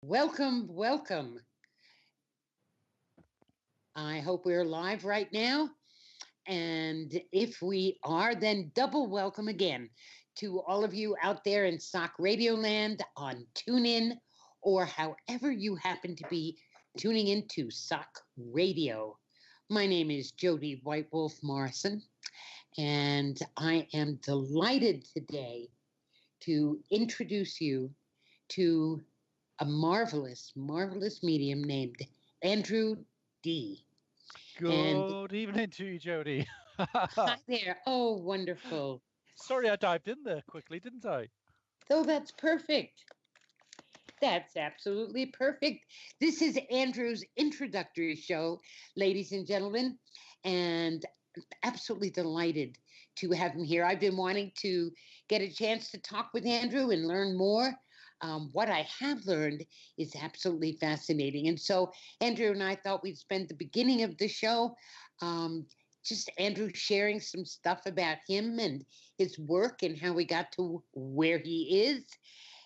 Welcome, welcome. I hope we're live right now. And if we are, then double welcome again to all of you out there in SOC Radio Land on TuneIn or however you happen to be tuning into SOC Radio. My name is Jody White Wolf Morrison, and I am delighted today to introduce you to a marvelous, marvelous medium named Andrew D. Good evening to you, Jody. Hi there. Oh, wonderful. Sorry I dived in there quickly, didn't I? Oh, that's perfect. That's absolutely perfect. This is Andrew's introductory show, ladies and gentlemen, and absolutely delighted to have him here. I've been wanting to get a chance to talk with Andrew and learn more. What I have learned is absolutely fascinating. And so Andrew and I thought we'd spend the beginning of the show just Andrew sharing some stuff about him and his work and how he got to where he is.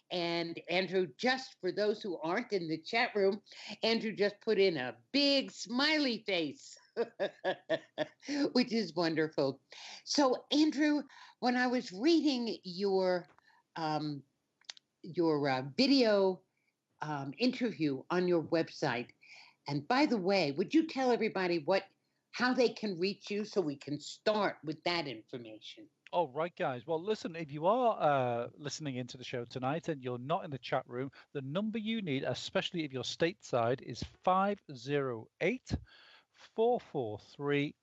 And Andrew, just for those who aren't in the chat room, Andrew just put in a big smiley face, which is wonderful. So, Andrew, when I was reading your video interview on your website, and by the way, would you tell everybody how they can reach you so we can start with that information? Oh, right, guys. Well, listen, if you are listening into the show tonight and you're not in the chat room, the number you need, especially if you're stateside, is 508-443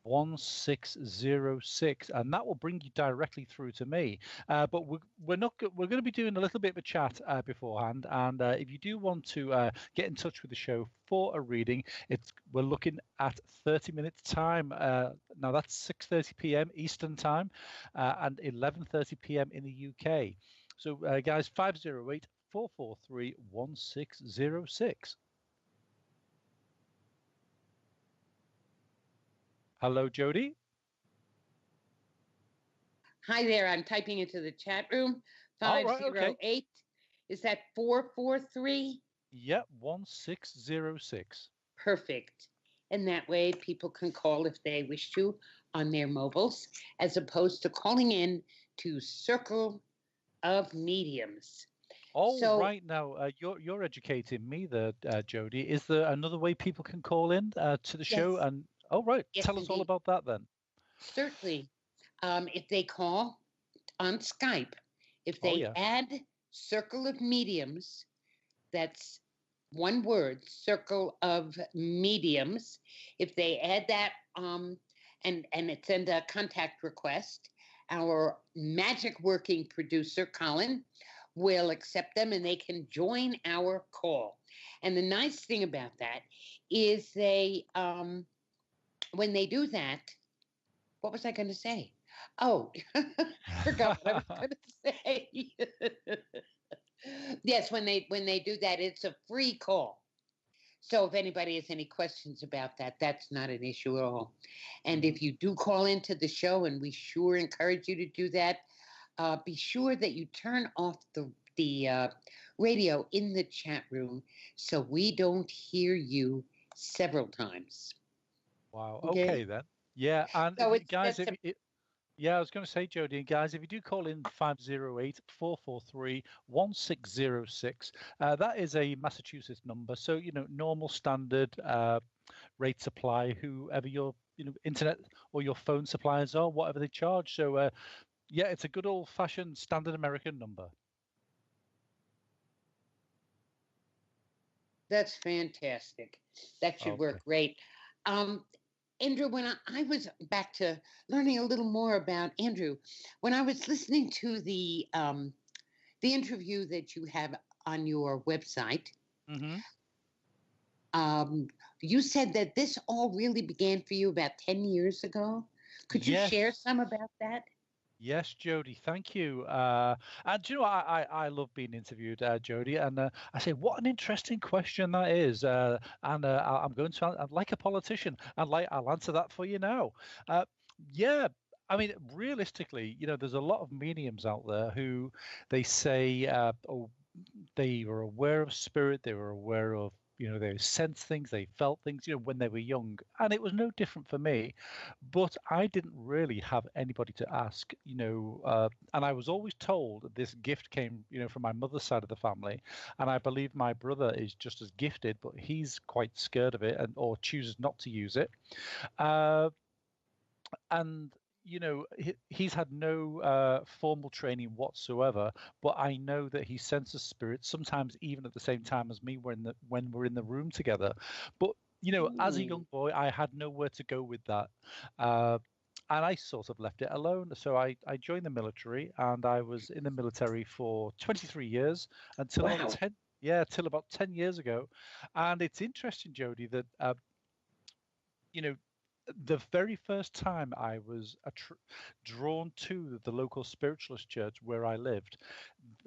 1606, and that will bring you directly through to me. But we're going to be doing a little bit of a chat beforehand, and if you do want to get in touch with the show for a reading, we're looking at 30 minutes time. Now that's 6:30 p.m. Eastern time and 11:30 p.m. in the UK. So guys, 508-443 1606. Hello, Jody. Hi there. I'm typing into the chat room. 508. Right, okay. Is that 443? Yep, 1606. Perfect. And that way people can call if they wish to on their mobiles, as opposed to calling in to Circle of Mediums. Oh, so, right now, you're educating me there, Jody. Is there another way people can call in to the show? And oh, right. Yes, tell us all about that then. Certainly. If they call on Skype, if they add Circle of Mediums, that's one word, Circle of Mediums. If they add that and send a contact request, our magic working producer, Colin, will accept them and they can join our call. And the nice thing about that is they... when they do that, what was I going to say? Oh, I forgot what I was going to say. Yes, when they do that, it's a free call. So if anybody has any questions about that, that's not an issue at all. And if you do call into the show, and we sure encourage you to do that, be sure that you turn off the radio in the chat room so we don't hear you several times. Wow. Okay then. Yeah, and so guys, I was going to say, Jody, and guys, if you do call in 508-443 1606, that is a Massachusetts number. So normal standard rate supply, whoever your internet or your phone suppliers are, whatever they charge. So it's a good old-fashioned standard American number. That's fantastic. That should work great. Andrew, when I was back to learning a little more about Andrew, when I was listening to the interview that you have on your website, you said that this all really began for you about 10 years ago. Could you share some about that? Yes, Jody, thank you. And do you know, I love being interviewed, Jody, and I say, what an interesting question that is. And I'm going to, like a politician, I'll answer that for you now. I mean, realistically, there's a lot of mediums out there who they say, they were aware of spirit. They were aware of, they sensed things, they felt things, when they were young. And it was no different for me. But I didn't really have anybody to ask, and I was always told that this gift came, from my mother's side of the family. And I believe my brother is just as gifted, but he's quite scared of it or chooses not to use it. And he's had no formal training whatsoever, but I know that he senses spirits sometimes even at the same time as me when we're in the room together. But as a young boy, I had nowhere to go with that. And I sort of left it alone. So I joined the military, and I was in the military for 23 years until about 10, yeah, till about 10 years ago. And it's interesting, Jody, that the very first time I was drawn to the local spiritualist church where I lived,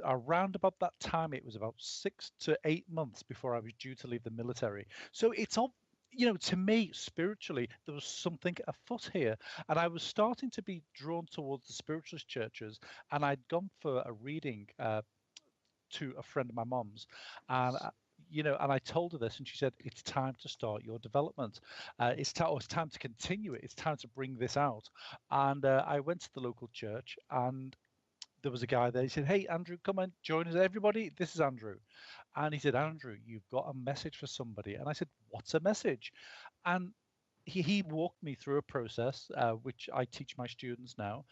around about that time, it was about 6 to 8 months before I was due to leave the military. So it's all, to me, spiritually, there was something afoot here. And I was starting to be drawn towards the spiritualist churches. And I'd gone for a reading to a friend of my mom's, and and I told her this, and she said, "It's time to start your development. It's time to continue it. It's time to bring this out." And I went to the local church, and there was a guy there. He said, "Hey, Andrew, come and join us, everybody. This is Andrew." And he said, "Andrew, you've got a message for somebody." And I said, "What's a message?" And he walked me through a process, which I teach my students now.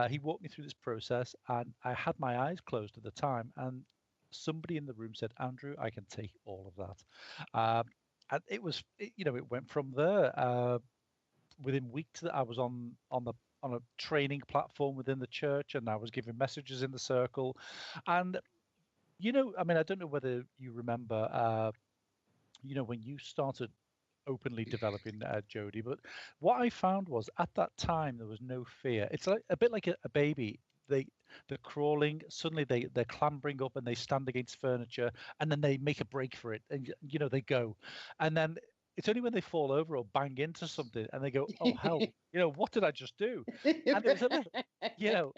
He walked me through this process, and I had my eyes closed at the time. And somebody in the room said, "Andrew, I can take all of that." And it went from there. Within weeks that I was on a training platform within the church, and I was giving messages in the circle. And I mean, I don't know whether you remember, when you started openly developing Jody. But what I found was at that time there was no fear. It's like a bit like a baby. They're crawling. Suddenly they're clambering up and they stand against furniture, and then they make a break for it, and they go, and then it's only when they fall over or bang into something and they go, "Oh hell, what did I just do?" And it was a little, you know,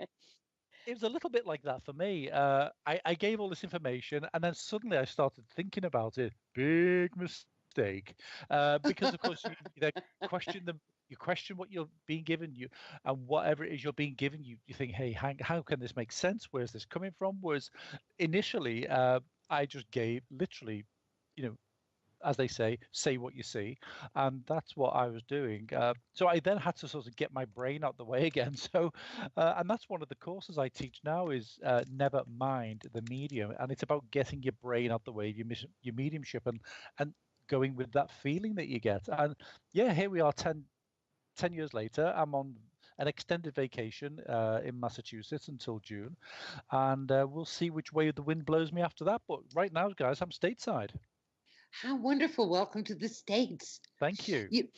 it was a little bit like that for me. I gave all this information, and then suddenly I started thinking about it. Big mistake, because of course you then question them. You question what you're being given, and whatever it is you're being given, you think, "Hey, how can this make sense? Where's this coming from?" Whereas initially, I just gave literally, you know, as they say what you see, and that's what I was doing. So I then had to sort of get my brain out the way again. So, and that's one of the courses I teach now is never mind the medium, and it's about getting your brain out the way of your mediumship and going with that feeling that you get. And yeah, here we are, 10 years later. I'm on an extended vacation in Massachusetts until June, and we'll see which way the wind blows me after that. But right now, guys, I'm stateside. How wonderful. Welcome to the States. Thank you. You,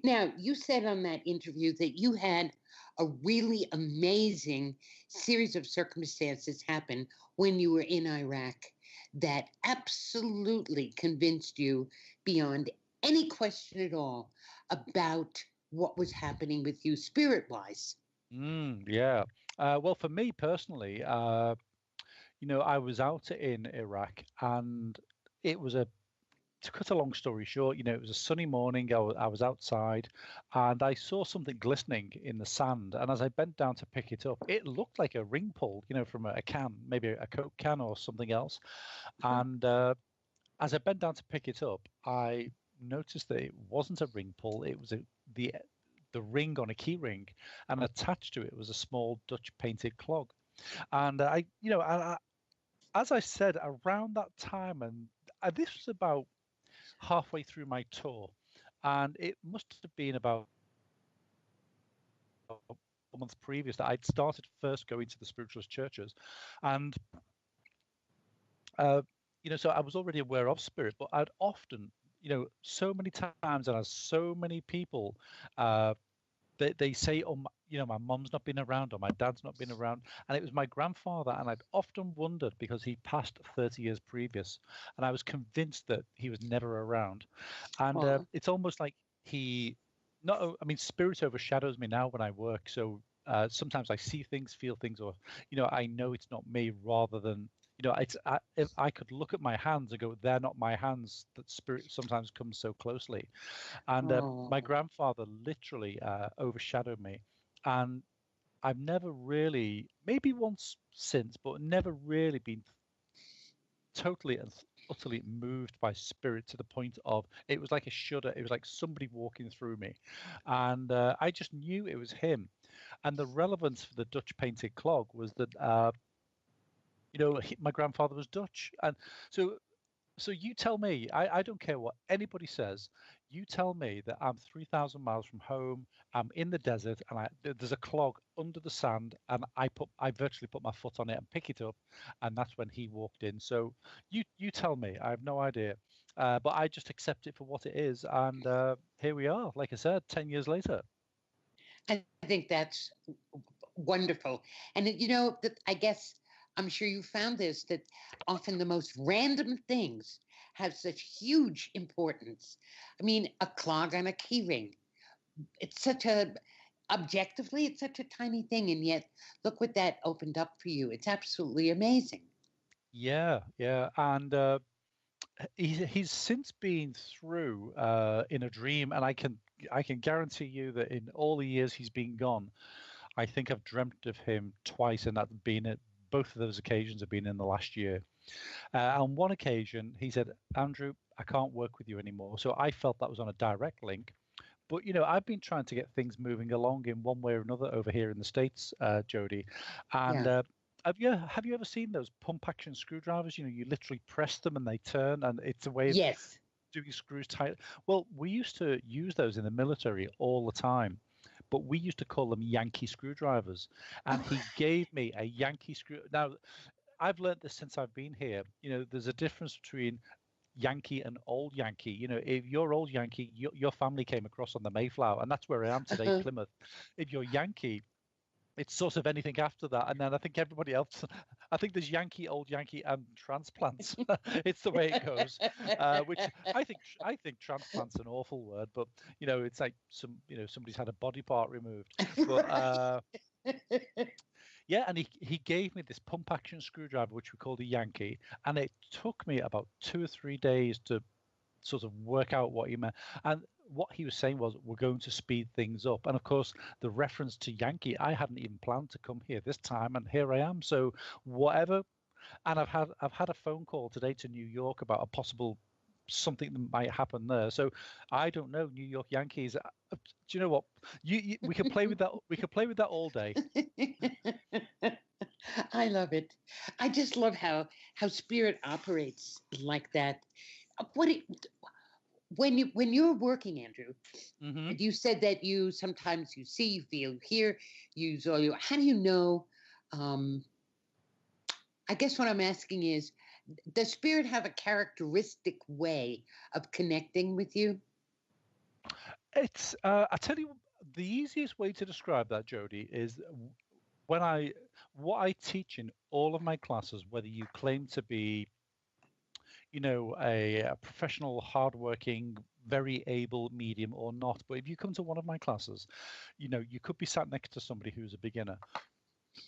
now, you said on that interview that you had a really amazing series of circumstances happen when you were in Iraq that absolutely convinced you beyond any question at all about what was happening with you spirit wise. Yeah. Well, for me personally, I was out in Iraq, and it was to cut a long story short, it was a sunny morning. I was outside, and I saw something glistening in the sand. And as I bent down to pick it up, it looked like a ring pull, from a can, maybe a Coke can or something else. And as I bent down to pick it up, I noticed that it wasn't a ring pull. It was the the ring on a key ring, and attached to it was a small Dutch painted clog. And as I said, around that time, and this was about halfway through my tour, and it must have been about a month previous that I'd started first going to the spiritualist churches, and so I was already aware of spirit, but I'd often, so many times, and as so many people, they say, "Oh, my mom's not been around or my dad's not been around," and it was my grandfather, and I'd often wondered because he passed 30 years previous, and I was convinced that he was never around, and Oh, it's almost like he, not, I mean, spirit overshadows me now when I work, so sometimes I see things, feel things, or I know it's not me, rather than if I could look at my hands and go, they're not my hands. That spirit sometimes comes so closely, and my Oh, grandfather literally overshadowed me, and I've never really, maybe once since, but never really been totally and utterly moved by spirit to the point of it was like a shudder. It was like somebody walking through me, and I just knew it was him. And the relevance for the Dutch painted clog was that my grandfather was Dutch, and so you tell me, I don't care what anybody says. You tell me that I'm 3,000 miles from home, I'm in the desert, and there's a clog under the sand, and I virtually put my foot on it and pick it up, and that's when he walked in. So you tell me, I have no idea, but I just accept it for what it is, and here we are. Like I said, 10 years later. I think that's wonderful. And that I guess I'm sure you found this, that often the most random things have such huge importance. I mean, a clog on a key ring. It's such a objectively, it's such a tiny thing, and yet look what that opened up for you. It's absolutely amazing. Yeah, yeah, and he's since been through in a dream, and I can guarantee you that in all the years he's been gone, I think I've dreamt of him twice, and that's been it. Both of those occasions have been in the last year. On one occasion, he said, "Andrew, I can't work with you anymore." So I felt that was on a direct link. But I've been trying to get things moving along in one way or another over here in the States, Jody. And Yeah. have you ever seen those pump action screwdrivers? You literally press them and they turn, and it's a way of Yes. doing screws tight. Well, we used to use those in the military all the time, but we used to call them Yankee screwdrivers. And Oh. he gave me a Yankee screw. Now, I've learned this since I've been here. There's a difference between Yankee and old Yankee. If you're old Yankee, your family came across on the Mayflower, and that's where I am today, Uh-huh. Plymouth. If you're Yankee, it's sort of anything after that, and then I think everybody else. I think there's Yankee, old Yankee, and transplants. It's the way it goes. Which I think transplants an awful word, but it's like somebody's had a body part removed. But yeah, and he gave me this pump action screwdriver, which we called a Yankee, and it took me about 2 or 3 days to sort of work out what he meant. And what he was saying was, we're going to speed things up. And of course, the reference to Yankee, I hadn't even planned to come here this time, and here I am. So whatever. And I've had a phone call today to New York about a possible something that might happen there. So I don't know. New York Yankees. Do you know what? We can play with that. We can play with that all day. I love it. I just love how spirit operates like that. What it, when you're working, Andrew, Hmm. you said that you sometimes you see, you feel, you hear, how do you know? Um, I guess what I'm asking is, does spirit have a characteristic way of connecting with you? It's I tell you, the easiest way to describe that, Jody, is when what I teach in all of my classes, whether you claim to be, a professional, hardworking, very able medium or not, but if you come to one of my classes, you could be sat next to somebody who's a beginner.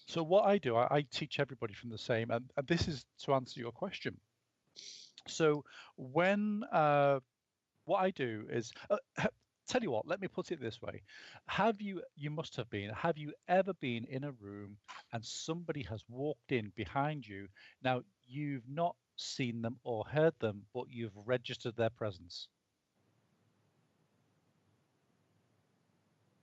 So what I do, I teach everybody from the same, and this is to answer your question. So when what I do is tell you what, let me put it this way. You must have been, have you ever been in a room and somebody has walked in behind you? Now, you've not seen them or heard them, but you've registered their presence.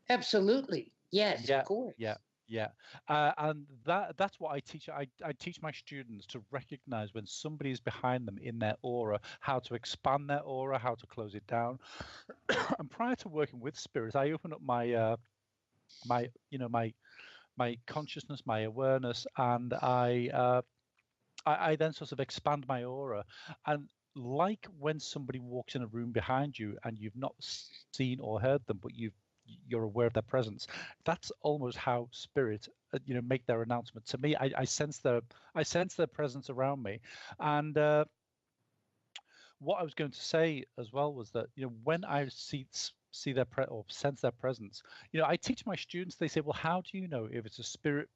Absolutely. Yes, of Yeah, course. yeah, yeah. And that's what I teach. I teach my students to recognize when somebody is behind them in their aura, how to expand their aura, how to close it down. And prior to working with spirits, I open up my consciousness, my awareness, and I then sort of expand my aura. And like when somebody walks in a room behind you and you've not seen or heard them, but you're aware of their presence. That's almost how spirit, make their announcement to me. I sense their presence around me, and what I was going to say as well was that when I see or sense their presence, I teach my students. They say, well, how do you know if it's a spirit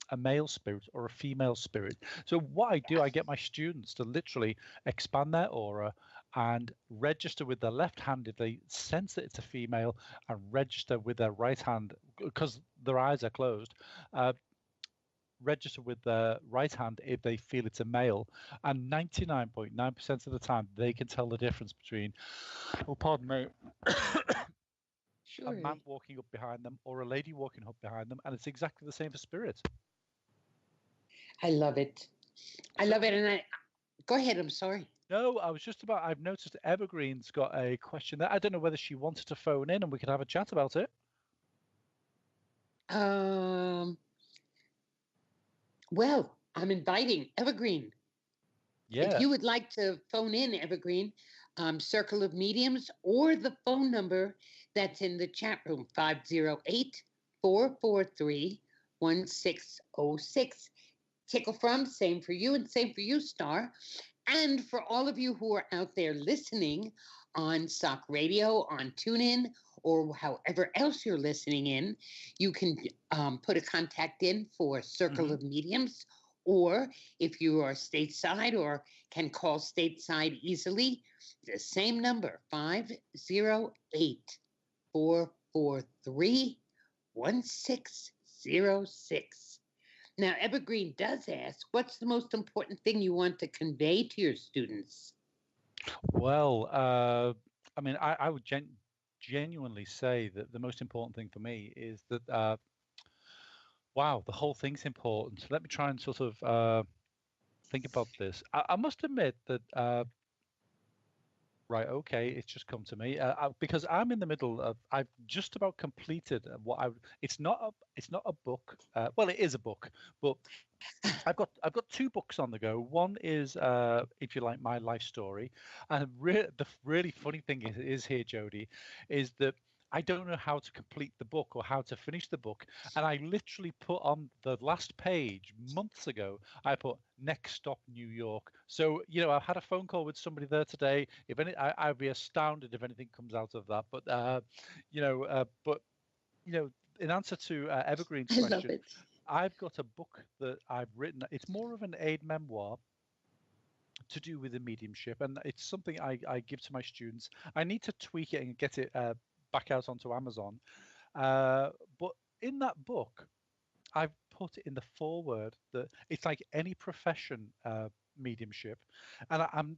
a male spirit or a female spirit. So what I do, I get my students to literally expand their aura and register with their left hand if they sense that it's a female, and register with their right hand because their eyes are closed. Register with their right hand if they feel it's a male, and 99.9% of the time they can tell the difference between, oh pardon me, a man walking up behind them or a lady walking up behind them, and it's exactly the same for spirit. I love it. I love it. And go ahead. I'm sorry. No, I was just about, I've noticed Evergreen's got a question there. I don't know whether she wanted to phone in and we could have a chat about it. Well, I'm inviting Evergreen. Yeah. If you would like to phone in, Evergreen, Circle of Mediums, or the phone number that's in the chat room, 508-443-1606. Tickle from, same for you and same for you, Star. And for all of you who are out there listening on SOC Radio, on TuneIn, or however else you're listening in, you can put a contact in for Circle of Mediums. Or if you are stateside or can call stateside easily, the same number, 508-443-1606. Now, Evergreen does ask, what's the most important thing you want to convey to your students? Well, I mean, I would genuinely say that the most important thing for me is that, wow, the whole thing's important. Let me try and sort of think about this. I must admit that, right, okay, it's just come to me because I'm in the middle of, I've just about completed what it's not a book. Well, it is a book, but I've got 2 books on the go. One is, if you like, my life story, and the really funny thing is here, Jody, is that I don't know how to complete the book or how to finish the book, and I literally put on the last page months ago. I put next stop New York. So I've had a phone call with somebody there today. If any, I'd be astounded if anything comes out of that. But in answer to Evergreen's question. I love it. I've got a book that I've written. It's more of an aid memoir to do with the mediumship, and it's something I give to my students. I need to tweak it and get it back out onto Amazon. But in that book, I've put in the foreword that it's like any profession mediumship. And I'm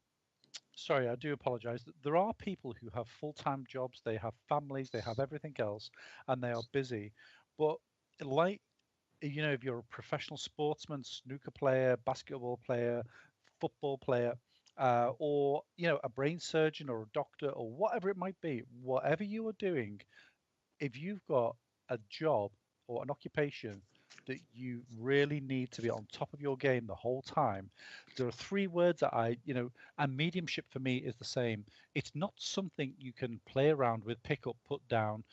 sorry, I do apologize. There are people who have full-time jobs, they have families, they have everything else, and they are busy. But like, if you're a professional sportsman, snooker player, basketball player, football player, or a brain surgeon or a doctor or whatever it might be, whatever you are doing, if you've got a job or an occupation that you really need to be on top of your game the whole time, there are 3 words that and mediumship for me is the same. It's not something you can play around with, pick up, put down,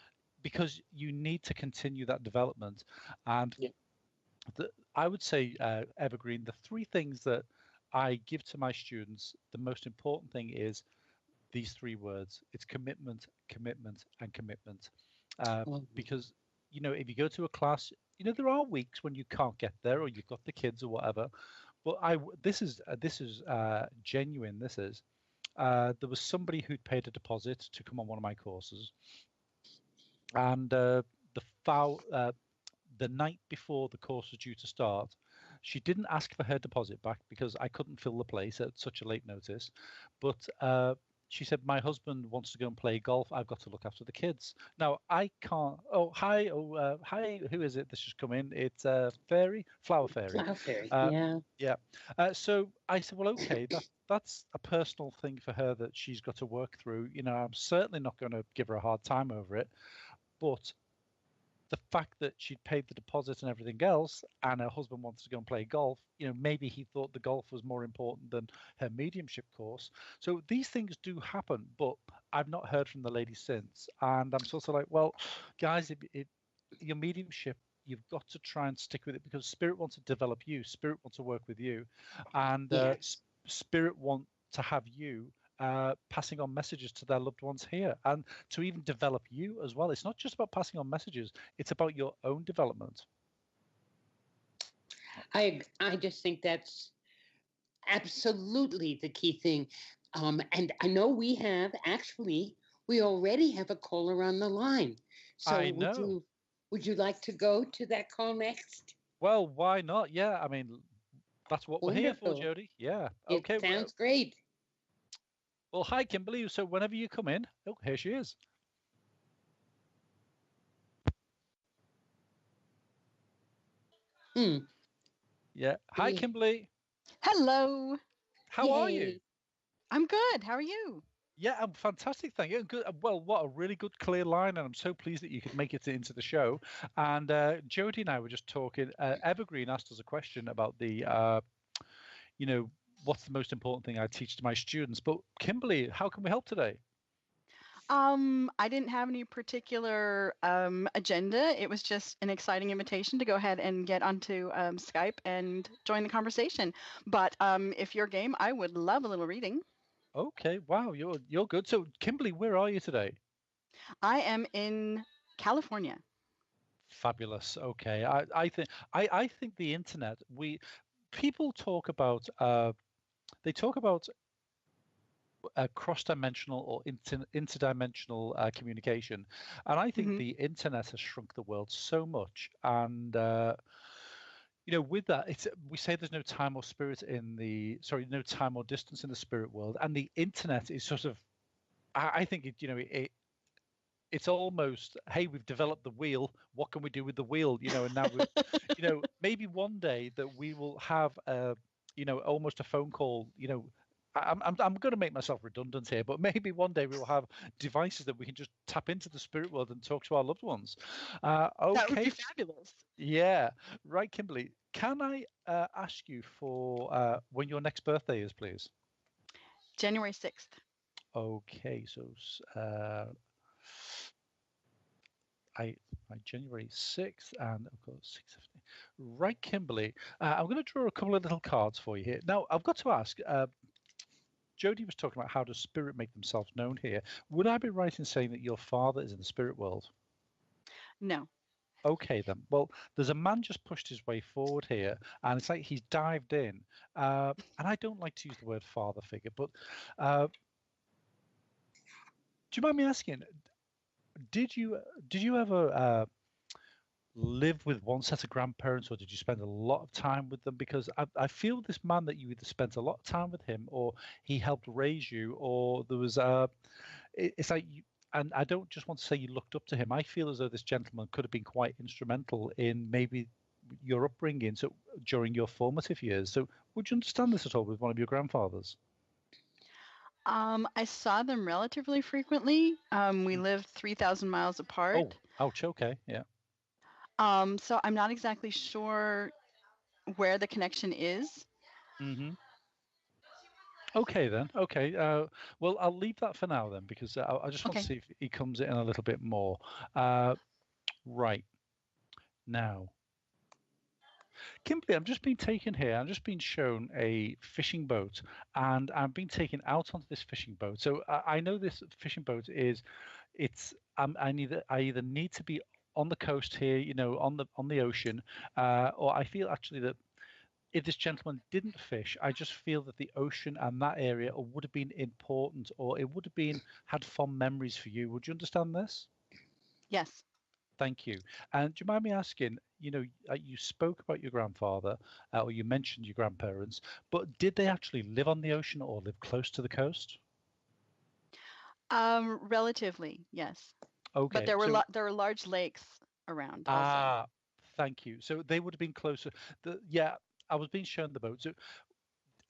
because you need to continue that development. And I would say, Evergreen, the 3 things that I give to my students, the most important thing is these 3 words. It's commitment, commitment, and commitment. Because, if you go to a class, there are weeks when you can't get there or you've got the kids or whatever. But this is genuine. This is. There was somebody who'd paid a deposit to come on one of my courses. And the night before the course was due to start, she didn't ask for her deposit back because I couldn't fill the place at such a late notice. But she said, my husband wants to go and play golf. I've got to look after the kids. Now, I can't. Oh, hi. Oh, hi. Who is it that's just come in? It's Flower Fairy. Flower Fairy, yeah. Yeah. So I said, well, okay, that's a personal thing for her that she's got to work through. I'm certainly not going to give her a hard time over it. But the fact that she'd paid the deposit and everything else, and her husband wants to go and play golf, maybe he thought the golf was more important than her mediumship course. So these things do happen, but I've not heard from the lady since. And I'm sort of like, well, guys, if your mediumship, you've got to try and stick with it, because Spirit wants to develop you, Spirit wants to work with you, and Spirit want to have you passing on messages to their loved ones here, and to even develop you as well. It's not just about passing on messages, it's about your own development. I just think that's absolutely the key thing. And I know we already have a caller on the line. So I know. would you like to go to that call next? Well, why not? Yeah, I mean, that's what we're here for, Wonderful. Jody. Yeah. It Okay. sounds great. Well, hi, Kimberly. So whenever you come in, oh, here she is. Hmm. Yeah. Hi, Yeah. Kimberly. Hello. How are you? Yay. I'm good. How are you? Yeah, I'm fantastic. Thank you. Good. Well, what a really good, clear line, and I'm so pleased that you could make it into the show. And Jody and I were just talking. Evergreen asked us a question about you know, what's the most important thing I teach to my students. But Kimberly, how can we help today? I didn't have any particular agenda. It was just an exciting invitation to go ahead and get onto Skype and join the conversation. But if you're game, I would love a little reading. Okay. Wow, you're good. So, Kimberly, where are you today? I am in California. Fabulous. Okay. I think the internet. People talk about they talk about cross-dimensional or interdimensional communication, and I think Hmm. the internet has shrunk the world so much. And with that, we say there's no time or spirit in the no time or distance in the spirit world, and the internet is sort of. I think it's almost, hey, we've developed the wheel. What can we do with the wheel? And now we, maybe one day that we will have almost a phone call. I'm going to make myself redundant here, but maybe one day we will have devices that we can just tap into the spirit world and talk to our loved ones. That would be Okay. fabulous. Yeah. Right, Kimberly. Can I ask you for when your next birthday is, please? January 6th. Okay. So January 6th, and I've got 6:50. Right, Kimberly. I'm going to draw a couple of little cards for you here. Now, I've got to ask. Jody was talking about how does spirit make themselves known here. Would I be right in saying that your father is in the spirit world? No. Okay, then. Well, there's a man just pushed his way forward here, and it's like he's dived in. And I don't like to use the word father figure, but do you mind me asking? Did you ever live with one set of grandparents, or did you spend a lot of time with them? Because I feel this man that you either spent a lot of time with him, or he helped raise you, or there was it's like you, and I don't just want to say you looked up to him. I feel as though this gentleman could have been quite instrumental in maybe your upbringing, so during your formative years. So would you understand this at all with one of your grandfathers? I saw them relatively frequently. We lived 3,000 miles apart. Oh, ouch. Okay, yeah. So I'm not exactly sure where the connection is. Mm-hmm. Okay then. Okay. Well, I'll leave that for now then, because I just want to see if he comes in a little bit more. Right now, Kimberly, I'm just being taken here. I'm just being shown a fishing boat, and I'm being taken out onto this fishing boat. So I know this fishing boat is, I either need to be on the coast here, on the ocean, or I feel actually that if this gentleman didn't fish, I just feel that the ocean and that area would have been important, or it would have been had fond memories for you. Would you understand this? Yes. Thank you. And do you mind me asking, you spoke about your grandfather, or you mentioned your grandparents, but did they actually live on the ocean or live close to the coast? Relatively, yes. Okay. But there were large lakes around also. Thank you. So they would have been closer. Yeah, I was being shown the boat. So do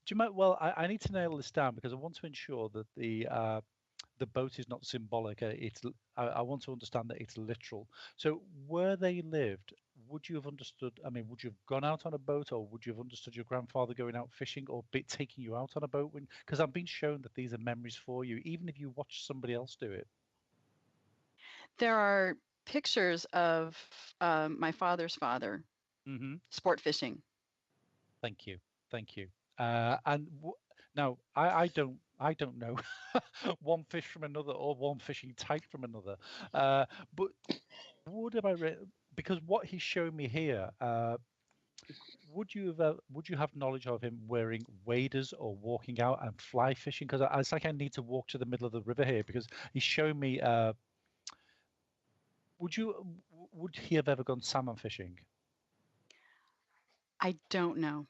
you mind? Well, I need to nail this down because I want to ensure that the boat is not symbolic. I want to understand that it's literal. So where they lived, would you have understood? I mean, would you have gone out on a boat, or would you have understood your grandfather going out fishing, or taking you out on a boat? Because I've been shown that these are memories for you, even if you watch somebody else do it. There are pictures of my father's father sport fishing. Thank you, thank you. And now I don't know one fish from another, or one fishing type from another. But would have I read? Because what he's showing me here, would you have knowledge of him wearing waders or walking out and fly fishing? Because it's like I need to walk to the middle of the river here because he's showing me. Would he have ever gone salmon fishing? I don't know.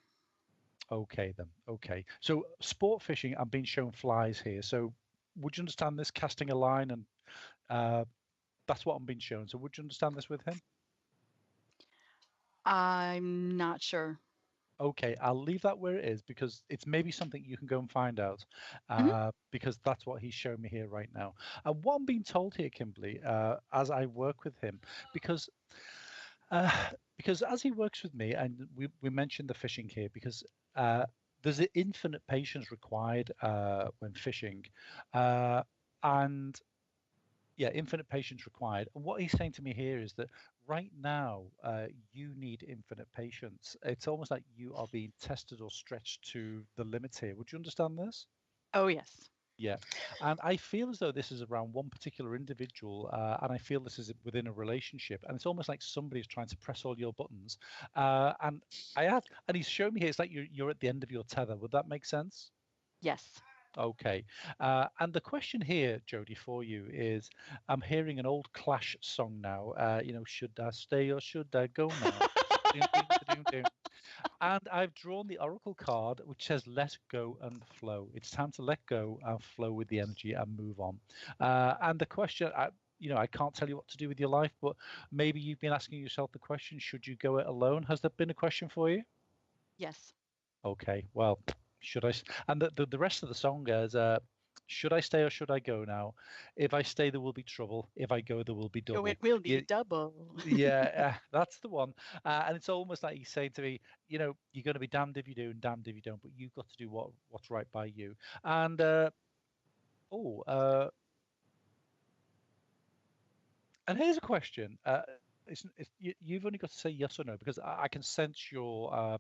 Okay then. Okay. So sport fishing, I'm being shown flies here. So would you understand this casting a line and that's what I'm being shown. So would you understand this with him? I'm not sure. Okay, I'll leave that where it is because it's maybe something you can go and find out because that's what he's showing me here right now. And what I'm being told here, Kimberly, as I work with him, because as he works with me, and we mentioned the fishing here because there's an infinite patience required when fishing, and yeah, infinite patience required. And what he's saying to me here is that right now, you need infinite patience. It's almost like you are being tested or stretched to the limits here. Would you understand this? Oh, yes. Yeah. And I feel as though this is around one particular individual, and I feel this is within a relationship. And it's almost like somebody's trying to press all your buttons. And he's showing me here, it's like you're at the end of your tether. Would that make sense? Yes. Okay. And the question here, Jodie, for you is, I'm hearing an old Clash song now. Should I stay or should I go now? Doom, doom, doom, doom. And I've drawn the oracle card, which says "Let go and flow." It's time to let go and flow with the energy and move on. And the question, I can't tell you what to do with your life, but maybe you've been asking yourself the question: should you go it alone? Has there been a question for you? Yes. Okay, well, should I? And the rest of the song is, should I stay or should I go now? If I stay, there will be trouble. If I go, there will be double. Oh, it will be double. Yeah, that's the one. And it's almost like he's saying to me, you're going to be damned if you do and damned if you don't, but you've got to do what's right by you. And and here's a question. You've only got to say yes or no because I can sense your,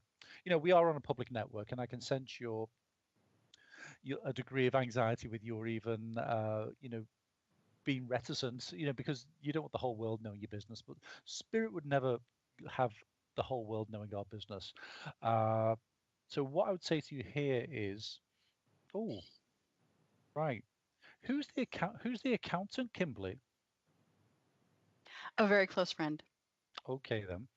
we are on a public network, and I can sense your a degree of anxiety with your even, being reticent, because you don't want the whole world knowing your business. But Spirit would never have the whole world knowing our business. So what I would say to you here is, oh, right, who's the accountant, Kimberly? A very close friend. Okay then.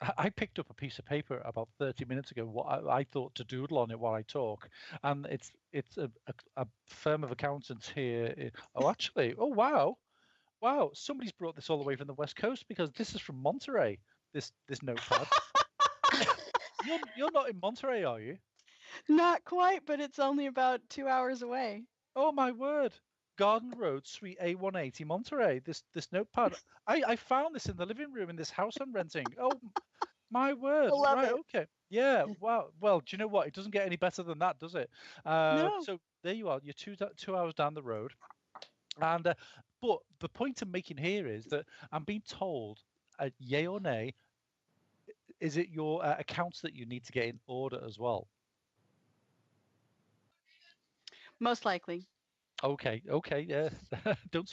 I picked up a piece of paper about 30 minutes ago, what I thought to doodle on it while I talk, and it's a firm of accountants here. Oh, actually, oh wow! Somebody's brought this all the way from the West Coast because this is from Monterey. This notepad. You're not in Monterey, are you? Not quite, but it's only about 2 hours away. Oh my word! Garden Road, Suite A180, Monterey. This notepad. I found this in the living room in this house I'm renting. Oh. My word. I love Right. it. Okay. Yeah. Wow. Well, do you know what? It doesn't get any better than that, does it? No. So there you are. You're 2 hours down the road, and but the point I'm making here is that I'm being told, yay or nay, is it your accounts that you need to get in order as well? Most likely. Okay, yeah. Don't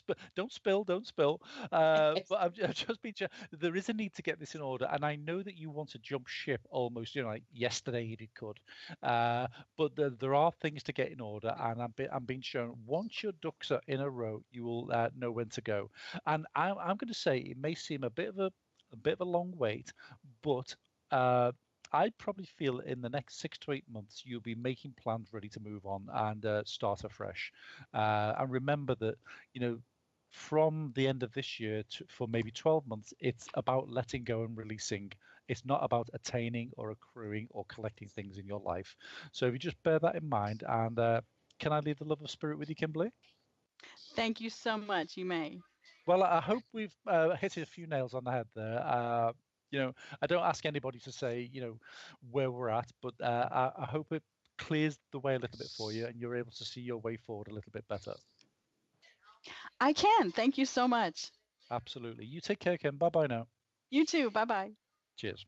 spill. But I've just been. There is a need to get this in order, and I know that you want to jump ship almost, like yesterday if you could. But there are things to get in order, and I'm being shown once your ducks are in a row, you will know when to go. And I'm going to say it may seem a bit of a long wait, but I probably feel in the next 6 to 8 months you'll be making plans ready to move on and start afresh. And remember that, from the end of this year for maybe 12 months, it's about letting go and releasing. It's not about attaining or accruing or collecting things in your life. So if you just bear that in mind, and can I leave the love of spirit with you, Kimberly? Thank you so much. You may. Well, I hope we've hit a few nails on the head there. I don't ask anybody to say, where we're at, but I hope it clears the way a little bit for you and you're able to see your way forward a little bit better. I can. Thank you so much. Absolutely. You take care, Kim. Bye-bye now. You too. Bye-bye. Cheers.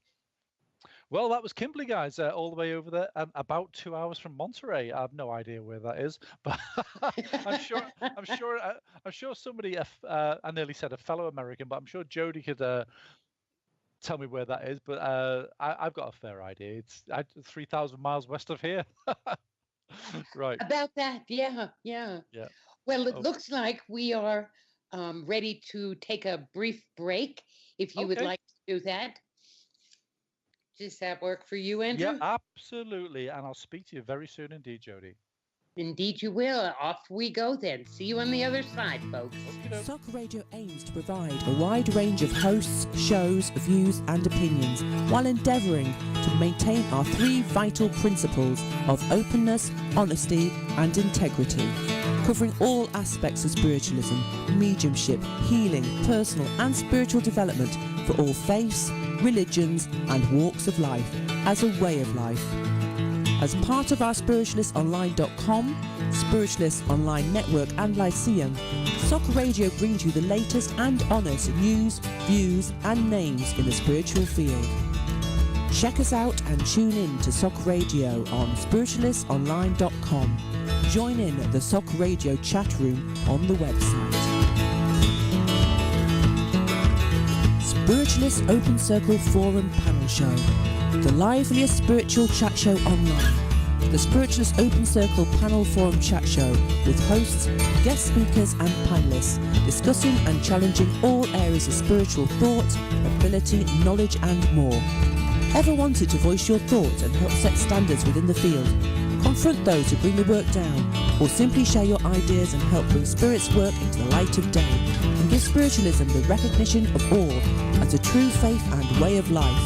Well, that was Kimberly, guys, all the way over there, about 2 hours from Monterey. I have no idea where that is, but I'm sure somebody. I nearly said a fellow American, but I'm sure Jodie could tell me where that is, but I've got a fair idea. It's 3,000 miles west of here. Right. About that, yeah, yeah. Yeah. Well, it Oh, looks like we are ready to take a brief break. If you would okay. like to do that, does that work for you, Yeah, Andrew? absolutely. And I'll speak to you very soon indeed, Jody. Indeed, you will. Off we go then. See you on the other side, folks. Okie doke. Sock Radio aims to provide a wide range of hosts, shows, views and opinions while endeavouring to maintain our three vital principles of openness, honesty and integrity, covering all aspects of spiritualism, mediumship, healing, personal and spiritual development for all faiths, religions and walks of life as a way of life. As part of our spiritualistonline.com, Spiritualist Online Network and Lyceum, Sock Radio brings you the latest and honest news, views and names in the spiritual field. Check us out and tune in to Sock Radio on spiritualistonline.com. Join in the Sock Radio chat room on the website. Spiritualist Open Circle Forum Panel Show, the liveliest spiritual chat show online. The Spiritualist Open Circle Panel Forum Chat Show with hosts, guest speakers and panellists discussing and challenging all areas of spiritual thought, ability, knowledge and more. Ever wanted to voice your thoughts and help set standards within the field? Confront those who bring the work down, or simply share your ideas and help bring spirit's work into the light of day and give spiritualism the recognition of all as a true faith and way of life?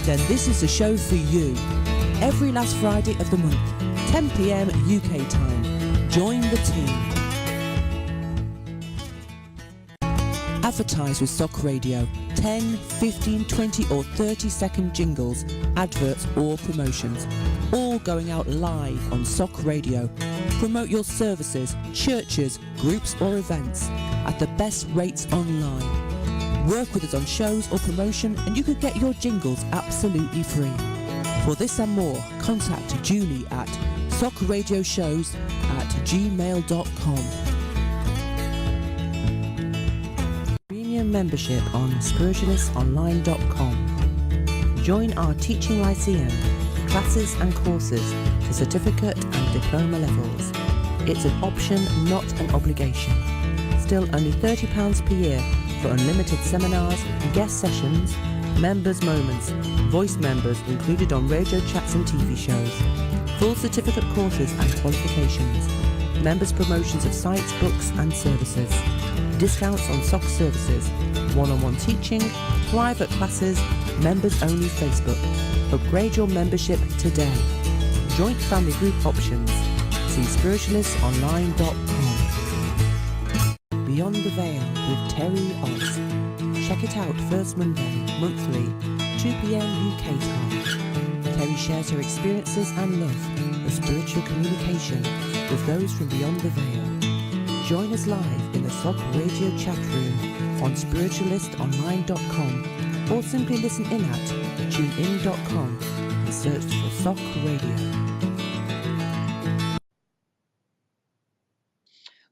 Then this is the show for you. Every last Friday of the month, 10 p.m. UK time. Join the team. Advertise with Sock Radio. 10, 15, 20 or 30-second jingles, adverts or promotions. All going out live on Sock Radio. Promote your services, churches, groups or events at the best rates online. Work with us on shows or promotion and you could get your jingles absolutely free. For this and more, contact Julie at sockradioshows@gmail.com. Premium membership on spiritualistonline.com. Join our teaching lyceum, classes and courses to certificate and diploma levels. It's an option, not an obligation. Still only £30 per year for unlimited seminars, guest sessions, members' moments, voice members included on radio chats and TV shows, full certificate courses and qualifications, members' promotions of sites, books and services, discounts on SOC services, one-on-one teaching, private classes, members-only Facebook. Upgrade your membership today. Joint family group options. See spiritualistonline.com. Beyond the Veil with Terry Oz. Check it out first Monday, monthly, 2 p.m. UK time. Terry shares her experiences and love of spiritual communication with those from beyond the veil. Join us live in the SOC Radio chat room on spiritualistonline.com or simply listen in at tunein.com and search for SOC Radio.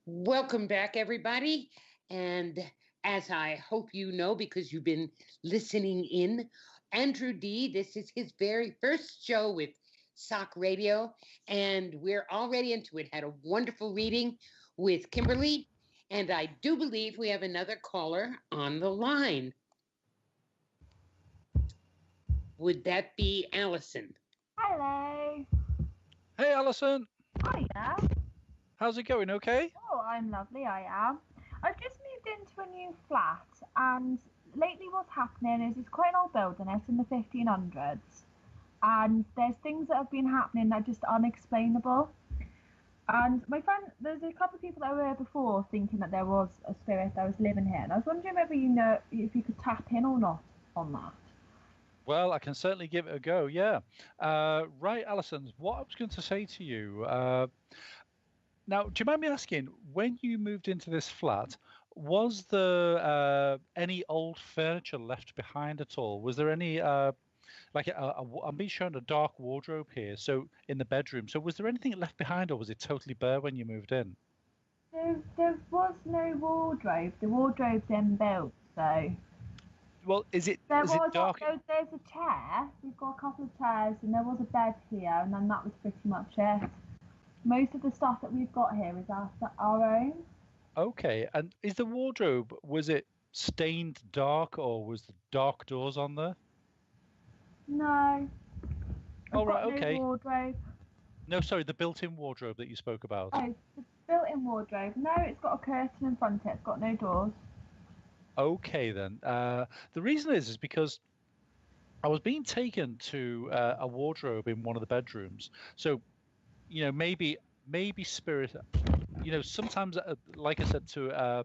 Welcome back, everybody. And as I hope you know, because you've been listening in, Andrew D., this is his very first show with SOC Radio, and we're already into it. Had a wonderful reading with Kimberly, and I do believe we have another caller on the line. Would that be Allison? Hello. Hey, Alison. Hiya. How's it going? Okay? Oh, I'm lovely, I am. I've just moved into a new flat, and lately what's happening is it's quite an old building, it's in the 1500s, and there's things that have been happening that are just unexplainable. And my friend, there's a couple of people that were here before thinking that there was a spirit that was living here, and I was wondering whether you know if you could tap in or not on that. Well, I can certainly give it a go, yeah. Right, Alison, what I was going to say to you, now, do you mind me asking, when you moved into this flat, was there any old furniture left behind at all? Was there any, I'm being shown a dark wardrobe here, so in the bedroom. So was there anything left behind, or was it totally bare when you moved in? There was no wardrobe. The wardrobe's inbuilt, so... Well, is it There's dark? a chair. We've got a couple of chairs, and there was a bed here, and then that was pretty much it. Most of the stuff that we've got here is our own. Okay, and is the wardrobe, was it stained dark, or was the dark doors on there? No. Oh, I've right, got okay. No wardrobe. No, sorry, the built-in wardrobe that you spoke about. Oh, the built-in wardrobe. No, it's got a curtain in front of it. It's got no doors. Okay, then. The reason is because I was being taken to a wardrobe in one of the bedrooms. So, maybe spirit, sometimes, like I said to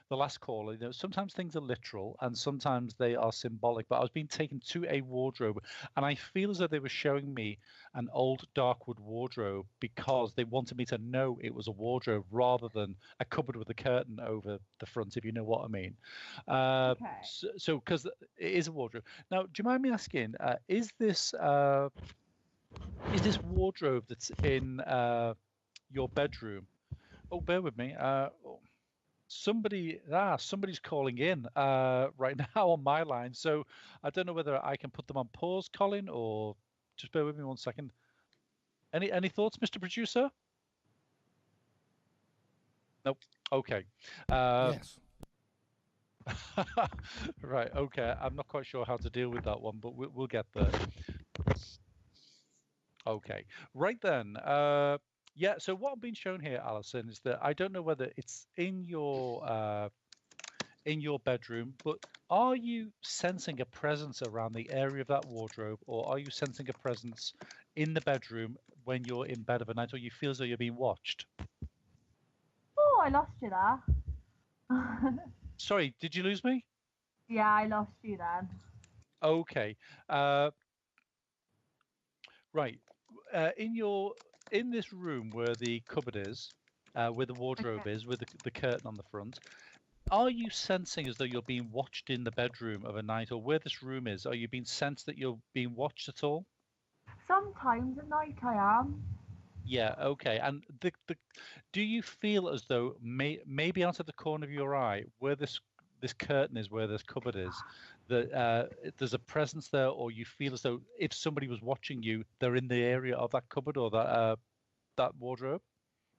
the last caller, sometimes things are literal and sometimes they are symbolic. But I was being taken to a wardrobe, and I feel as though they were showing me an old darkwood wardrobe because they wanted me to know it was a wardrobe rather than a cupboard with a curtain over the front, if you know what I mean. Okay. So because it is a wardrobe. Now, do you mind me asking, is this wardrobe that's in your bedroom? Oh, bear with me. Somebody's calling in right now on my line, so I don't know whether I can put them on pause, Colin, or just bear with me 1 second. Any thoughts, Mr. Producer? Nope. Okay. Yes. Right. Okay. I'm not quite sure how to deal with that one, but we'll get there. Okay. Right then. Yeah. So what I'm being shown here, Alison, is that I don't know whether it's in your bedroom, but are you sensing a presence around the area of that wardrobe, or are you sensing a presence in the bedroom when you're in bed of a night, or you feel as though you're being watched? Oh, I lost you there. Sorry, did you lose me? Yeah, I lost you then. Okay. Right. In this room where the cupboard is, where the wardrobe is, with the curtain on the front, are you sensing as though you're being watched in the bedroom of a night, or where this room is? Are you being sensed that you're being watched at all? Sometimes at night I am. Yeah. Okay. And do you feel as though maybe out of the corner of your eye, where this curtain is, where this cupboard is, that there's a presence there, or you feel as though if somebody was watching you, they're in the area of that cupboard or that wardrobe?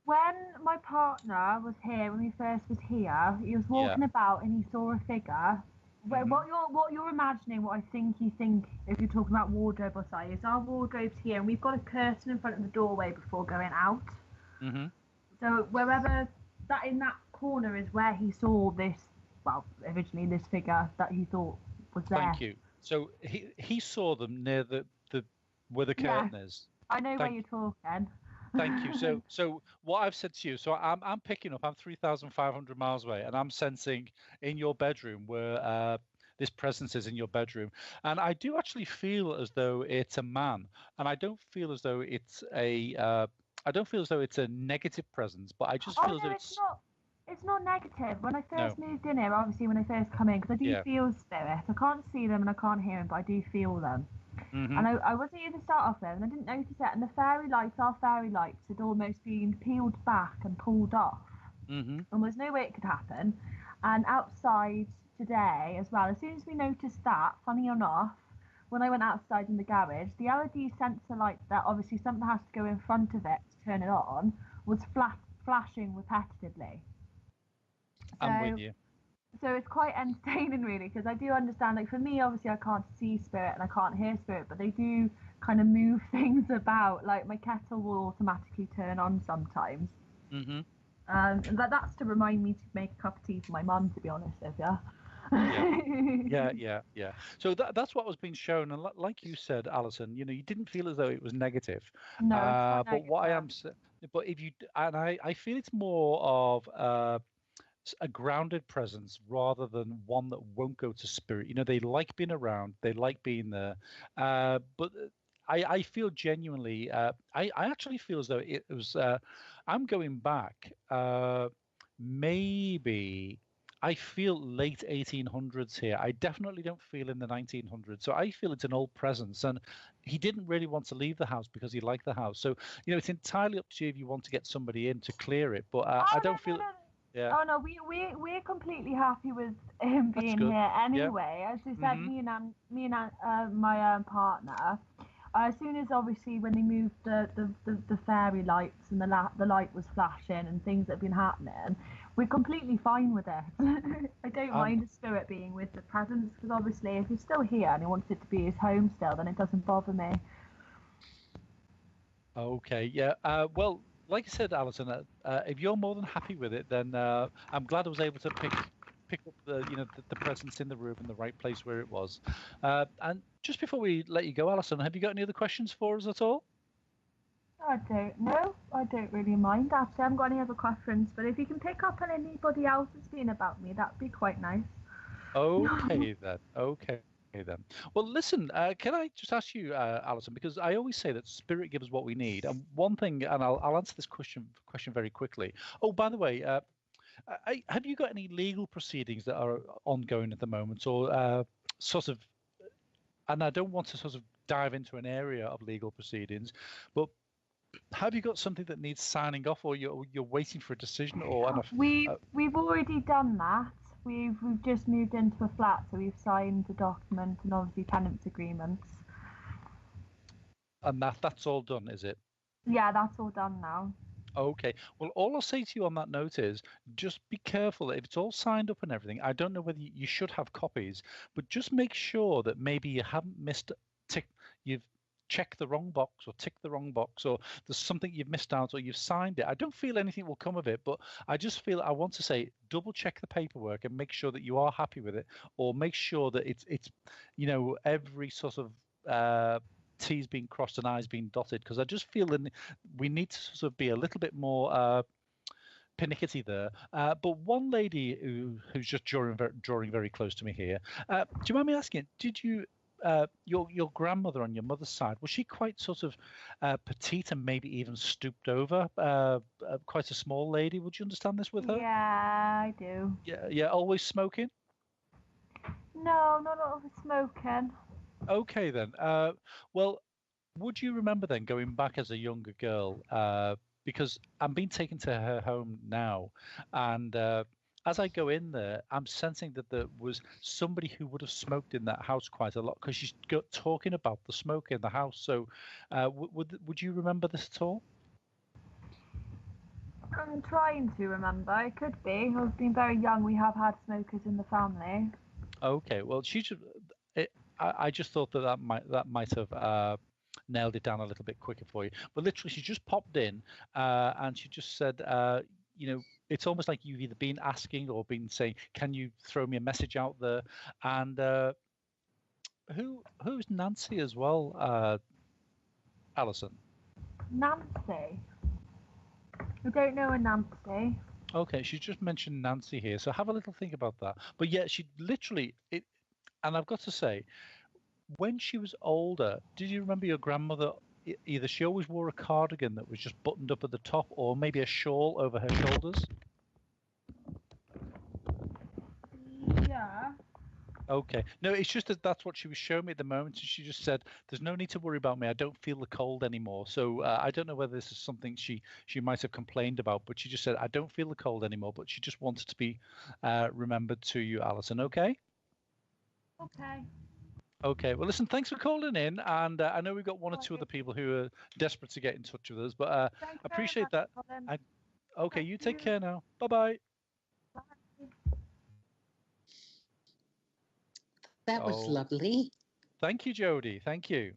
When my partner was here, when he first was here, he was walking about and he saw a figure. Mhm. What you're imagining, what I think you think, if you're talking about wardrobe or size, our wardrobe's here and we've got a curtain in front of the doorway before going out. Mm-hmm. So wherever that in that corner is where he saw this, well, originally this figure that he thought was there. Thank you. So he saw them near the where the curtain is. I know where you're talking. Thank you. So what I've said to you, so I'm picking up. I'm 3,500 miles away, and I'm sensing in your bedroom where this presence is in your bedroom, and I do actually feel as though it's a man, and I don't feel as though it's a negative presence, but I just feel as though it's not negative. When I first moved in here, obviously when I first come in, because I do feel spirits. I can't see them and I can't hear them, but I do feel them. Mm-hmm. And I wasn't here to start off with, and I didn't notice it. And our fairy lights had almost been peeled back and pulled off. Mm-hmm. And there's no way it could happen. And outside today as well, as soon as we noticed that, funny enough, when I went outside in the garage, the LED sensor light that obviously something has to go in front of it to turn it on was flashing repetitively. I'm with you. So it's quite entertaining, really, because I do understand, like, for me, obviously, I can't see spirit and I can't hear spirit, but they do kind of move things about. Like, my kettle will automatically turn on sometimes. Mm-hmm. And that's to remind me to make a cup of tea for my mum, to be honest with you. Yeah. So that's what was being shown, and like you said, Alison, you didn't feel as though it was negative. No, it's not but what I am, but if you, and I feel it's more of a grounded presence rather than one that won't go to spirit. They like being around, they like being there, but I feel genuinely, I actually feel as though it was, I'm going back, maybe I feel late 1800s here. I definitely don't feel in the 1900s. So I feel it's an old presence, and he didn't really want to leave the house because he liked the house. So, it's entirely up to you if you want to get somebody in to clear it, but I don't feel... Yeah. Oh no, we're completely happy with him That's being good. here Yeah. anyway. As I said, me and my partner. As soon as obviously when they moved the fairy lights and the light was flashing and things that have been happening, we're completely fine with it. I don't mind the spirit being with the presence, because obviously if he's still here and he wants it to be his home still, then it doesn't bother me. Okay. Yeah. Well, like I said, Alison, if you're more than happy with it, then I'm glad I was able to pick up the presence in the room in the right place where it was. And just before we let you go, Alison, have you got any other questions for us at all? I don't know. I don't really mind. Actually, I haven't got any other questions, but if you can pick up on anybody else that's been about me, that'd be quite nice. Okay then. Okay then. Well, listen. Can I just ask you, Alison, because I always say that spirit gives us what we need, and one thing, and I'll answer this question very quickly. Oh, by the way, have you got any legal proceedings that are ongoing at the moment, or sort of? And I don't want to sort of dive into an area of legal proceedings, but have you got something that needs signing off, or you're waiting for a decision, or We've already done that. We've just moved into a flat, so we've signed the document and obviously tenants agreements. and that's all done, is it? Yeah, that's all done now. Okay. Well, all I'll say to you on that note is just be careful. If it's all signed up and everything, I don't know whether you should have copies, but just make sure that maybe you haven't you've checked the wrong box or ticked the wrong box, or there's something you've missed out, or you've signed it. I don't feel anything will come of it, but I just feel I want to say double check the paperwork and make sure that you are happy with it, or make sure that it's every sort of T's being crossed and I's being dotted, because I just feel that we need to sort of be a little bit more pernickety there. But one lady who's just drawing very close to me here, do you mind me asking, did you your grandmother on your mother's side, was she quite sort of petite and maybe even stooped over, quite a small lady? Would you understand this with her? Yeah, I do. Yeah, always smoking? No, not all the smoking. Okay then. Well, would you remember then going back as a younger girl? Because I'm being taken to her home now, and as I go in there, I'm sensing that there was somebody who would have smoked in that house quite a lot, because she's talking about the smoke in the house. So, would you remember this at all? I'm trying to remember. It could be. I've been very young. We have had smokers in the family. Okay, well, I just thought that might have nailed it down a little bit quicker for you. But literally, she just popped in and she just said, it's almost like you've either been asking or been saying, "Can you throw me a message out there?" And who's Nancy as well, Alison? Nancy. I don't know a Nancy. Okay, she just mentioned Nancy here, so have a little think about that. But yeah, she literally it, and I've got to say, when she was older, did you remember your grandmother? Either she always wore a cardigan that was just buttoned up at the top, or maybe a shawl over her shoulders. Yeah. Okay. No, it's just that's what she was showing me at the moment. And she just said, "There's no need to worry about me. I don't feel the cold anymore." So I don't know whether this is something she might have complained about, but she just said, "I don't feel the cold anymore." But she just wanted to be remembered to you, Alison. Okay. Okay. Okay. Well, listen. Thanks for calling in, and I know we've got one or two other people who are desperate to get in touch with us, but appreciate that. Okay. You take care now. Bye-bye. That was lovely. Thank you, Jody. Thank you.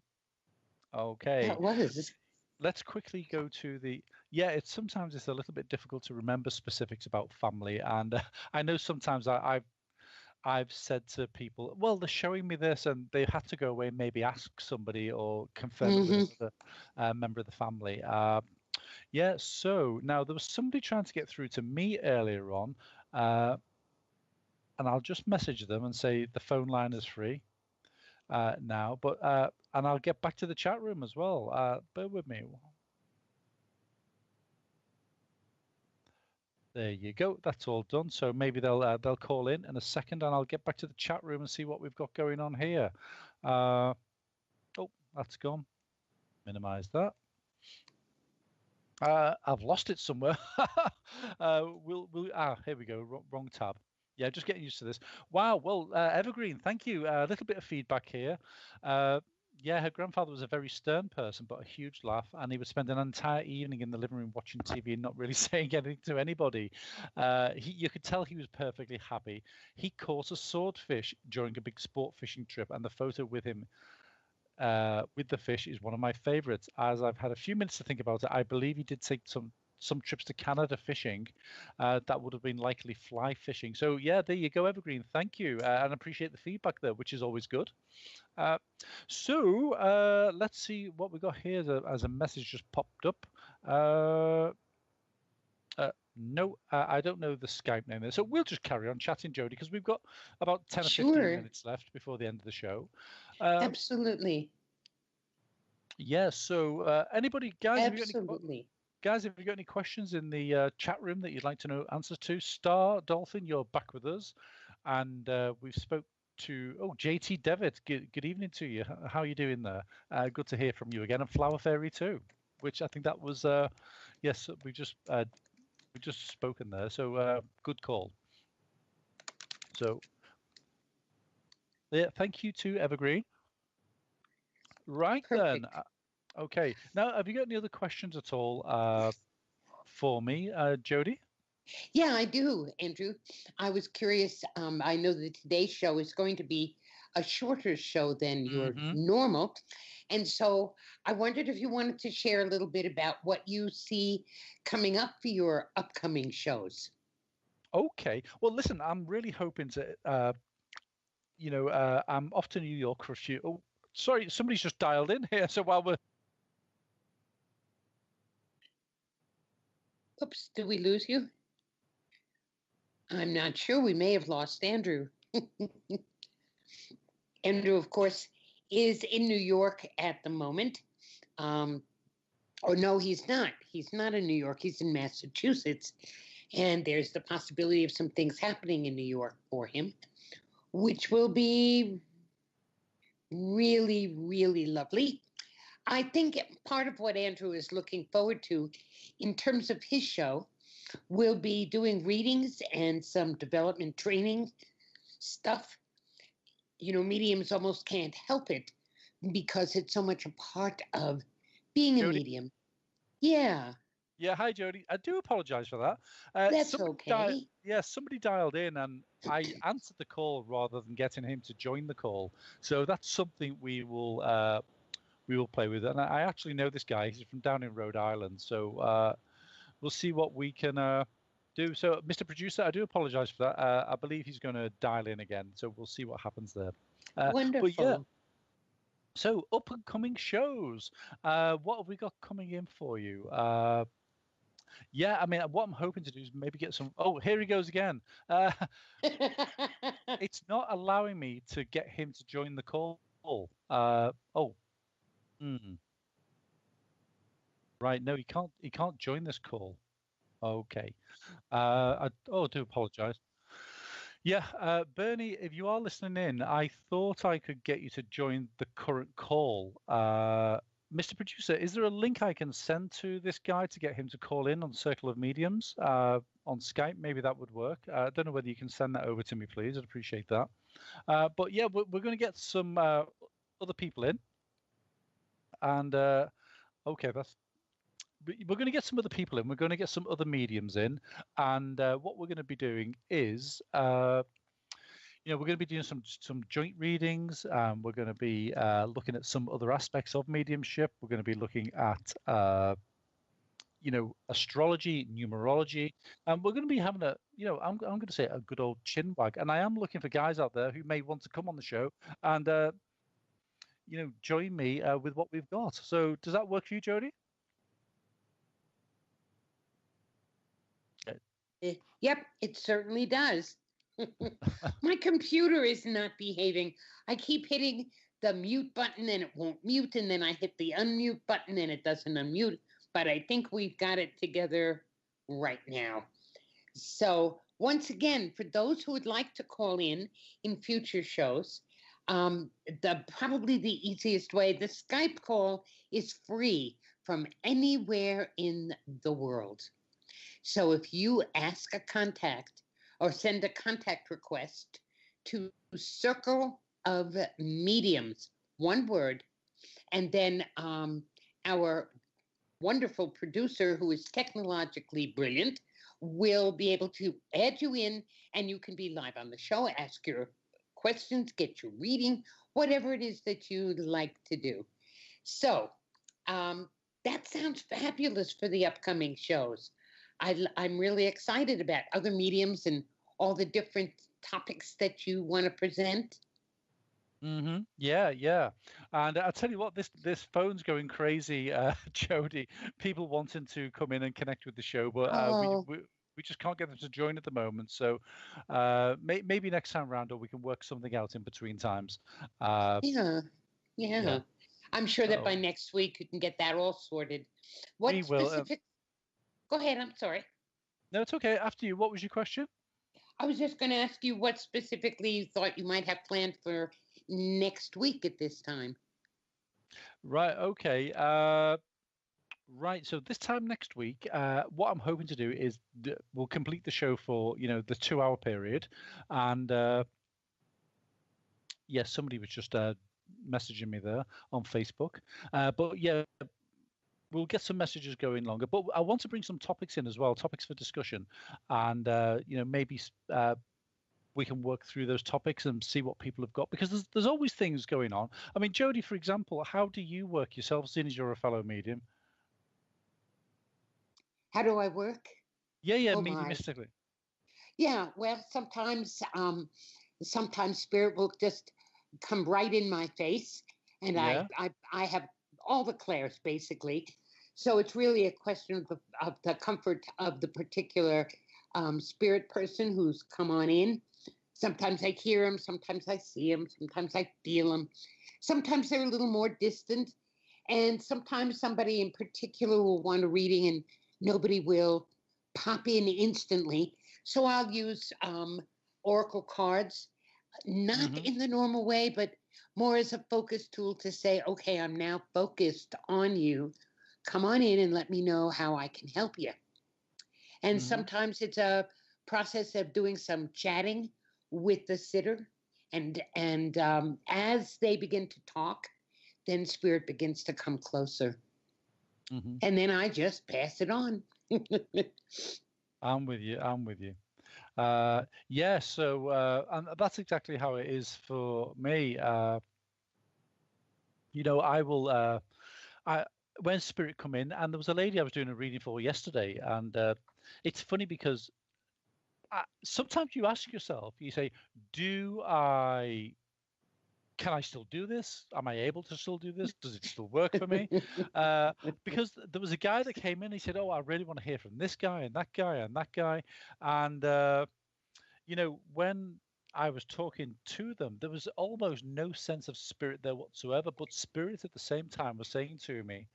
Okay. That was. Let's quickly go to it's sometimes it's a little bit difficult to remember specifics about family, and I know sometimes I've said to people, well, they're showing me this, and they had to go away and maybe ask somebody or confirm it with another member of the family. So now there was somebody trying to get through to me earlier on, and I'll just message them and say the phone line is free now, but and I'll get back to the chat room as well. Bear with me. There you go. That's all done. So maybe they'll call in a second, and I'll get back to the chat room and see what we've got going on here. Oh, that's gone. Minimize that. I've lost it somewhere. Here we go. Wrong tab. Yeah, just getting used to this. Wow. Well, Evergreen, thank you. A little bit of feedback here. Yeah, her grandfather was a very stern person, but a huge laugh, and he would spend an entire evening in the living room watching TV and not really saying anything to anybody. You could tell he was perfectly happy. He caught a swordfish during a big sport fishing trip, and the photo with him with the fish is one of my favorites. As I've had a few minutes to think about it, I believe he did take some trips to Canada fishing. That would have been likely fly fishing. So yeah, there you go, Evergreen. Thank you, and appreciate the feedback there, which is always good. So let's see what we got here as a message just popped up. No, I don't know the Skype name there. So we'll just carry on chatting, Jody, because we've got about 10 or 15 minutes left before the end of the show. Absolutely. Yeah, so anybody, guys, Absolutely. Guys, have you got any questions in the chat room that you'd like to know answers to? Star Dolphin, you're back with us. And we've spoke to, JT Devitt. Good evening to you. How are you doing there? Good to hear from you again. And Flower Fairy too, which I think that was, yes, we've just spoken there. So good call. So, yeah, thank you to Evergreen. Right. Perfect. Then. Okay. Now, have you got any other questions at all for me, Jody? Yeah, I do, Andrew. I was curious. I know that today's show is going to be a shorter show than your normal. And so I wondered if you wanted to share a little bit about what you see coming up for your upcoming shows. Okay. Well, listen, I'm really hoping to, I'm off to New York for a few. Oh, sorry, somebody's just dialed in here. So while we're. Oops, did we lose you? I'm not sure. We may have lost Andrew. Andrew, of course, is in New York at the moment. Or no, he's not. He's not in New York. He's in Massachusetts. And there's the possibility of some things happening in New York for him, which will be really, really lovely. I think part of what Andrew is looking forward to in terms of his show will be doing readings and some development training stuff. Mediums almost can't help it because it's so much a part of being a medium. Yeah. Yeah, hi, Jody. I do apologize for that. That's okay. Somebody dialed in and I answered the call rather than getting him to join the call. So that's something we will play with. And I actually know this guy. He's from down in Rhode Island. So we'll see what we can do. So, Mr. Producer, I do apologize for that. I believe he's going to dial in again. So we'll see what happens there. Wonderful. But yeah. So up and coming shows. What have we got coming in for you? Yeah, I mean, what I'm hoping to do is maybe get some. Oh, here he goes again. It's not allowing me to get him to join the call. Right, no, he can't. He can't join this call. Okay. I do apologize. Yeah, Bernie, if you are listening in, I thought I could get you to join the current call. Mr. Producer, is there a link I can send to this guy to get him to call in on Circle of Mediums on Skype? Maybe that would work. I don't know whether you can send that over to me, please. I'd appreciate that. But yeah, we're going to get some other people in. And okay, we're going to get some other people in. We're going to get some other mediums in. And what we're going to be doing is... we're going to be doing some joint readings. We're going to be looking at some other aspects of mediumship. We're going to be looking at, astrology, numerology. And we're going to be having I'm going to say a good old chin wag. And I am looking for guys out there who may want to come on the show and, join me with what we've got. So does that work for you, Jody? Yep, it certainly does. My computer is not behaving. I keep hitting the mute button and it won't mute, and then I hit the unmute button and it doesn't unmute, but I think we've got it together right now. So once again, for those who would like to call in future shows, probably the easiest way, the Skype call is free, from anywhere in the world. So if you ask a contact or send a contact request to Circle of Mediums, one word, and then our wonderful producer, who is technologically brilliant, will be able to add you in, and you can be live on the show, ask your questions, get your reading, whatever it is that you like to do. So that sounds fabulous for the upcoming shows. I'm really excited about other mediums and all the different topics that you want to present. Yeah. And I'll tell you what, this phone's going crazy, Jody. People wanting to come in and connect with the show, but we just can't get them to join at the moment. So maybe next time round, or we can work something out in between times. Yeah. I'm sure that by next week you can get that all sorted. What specific? Go ahead. I'm sorry. No, it's okay. After you. What was your question? I was just going to ask you what specifically you thought you might have planned for next week at this time. Right. Okay. Right. So this time next week, what I'm hoping to do is we'll complete the show for the 2-hour period, and yes, somebody was just messaging me there on Facebook, but yeah. We'll get some messages going longer, but I want to bring some topics in as well, topics for discussion, and maybe we can work through those topics and see what people have got, because there's always things going on. I mean, Jody, for example, how do you work yourself, seeing as you're a fellow medium? How do I work? Yeah, mediumistically. Yeah, well, sometimes spirit will just come right in my face, and I have all the clairs basically. So it's really a question of the comfort of the particular spirit person who's come on in. Sometimes I hear them, sometimes I see them, sometimes I feel them. Sometimes they're a little more distant, and sometimes somebody in particular will want a reading and nobody will pop in instantly. So I'll use oracle cards, not in the normal way, but more as a focus tool to say, okay, I'm now focused on you. Come on in and let me know how I can help you. And sometimes it's a process of doing some chatting with the sitter. And as they begin to talk, then spirit begins to come closer. And then I just pass it on. I'm with you. Yeah, so and that's exactly how it is for me. I will when spirit come in, and there was a lady I was doing a reading for yesterday, and it's funny because sometimes you ask yourself, you say, can I still do this? Am I able to still do this? Does it still work for me? Because there was a guy that came in, he said, oh, I really want to hear from this guy and that guy and that guy. And, when I was talking to them, there was almost no sense of spirit there whatsoever. But spirit at the same time was saying to me,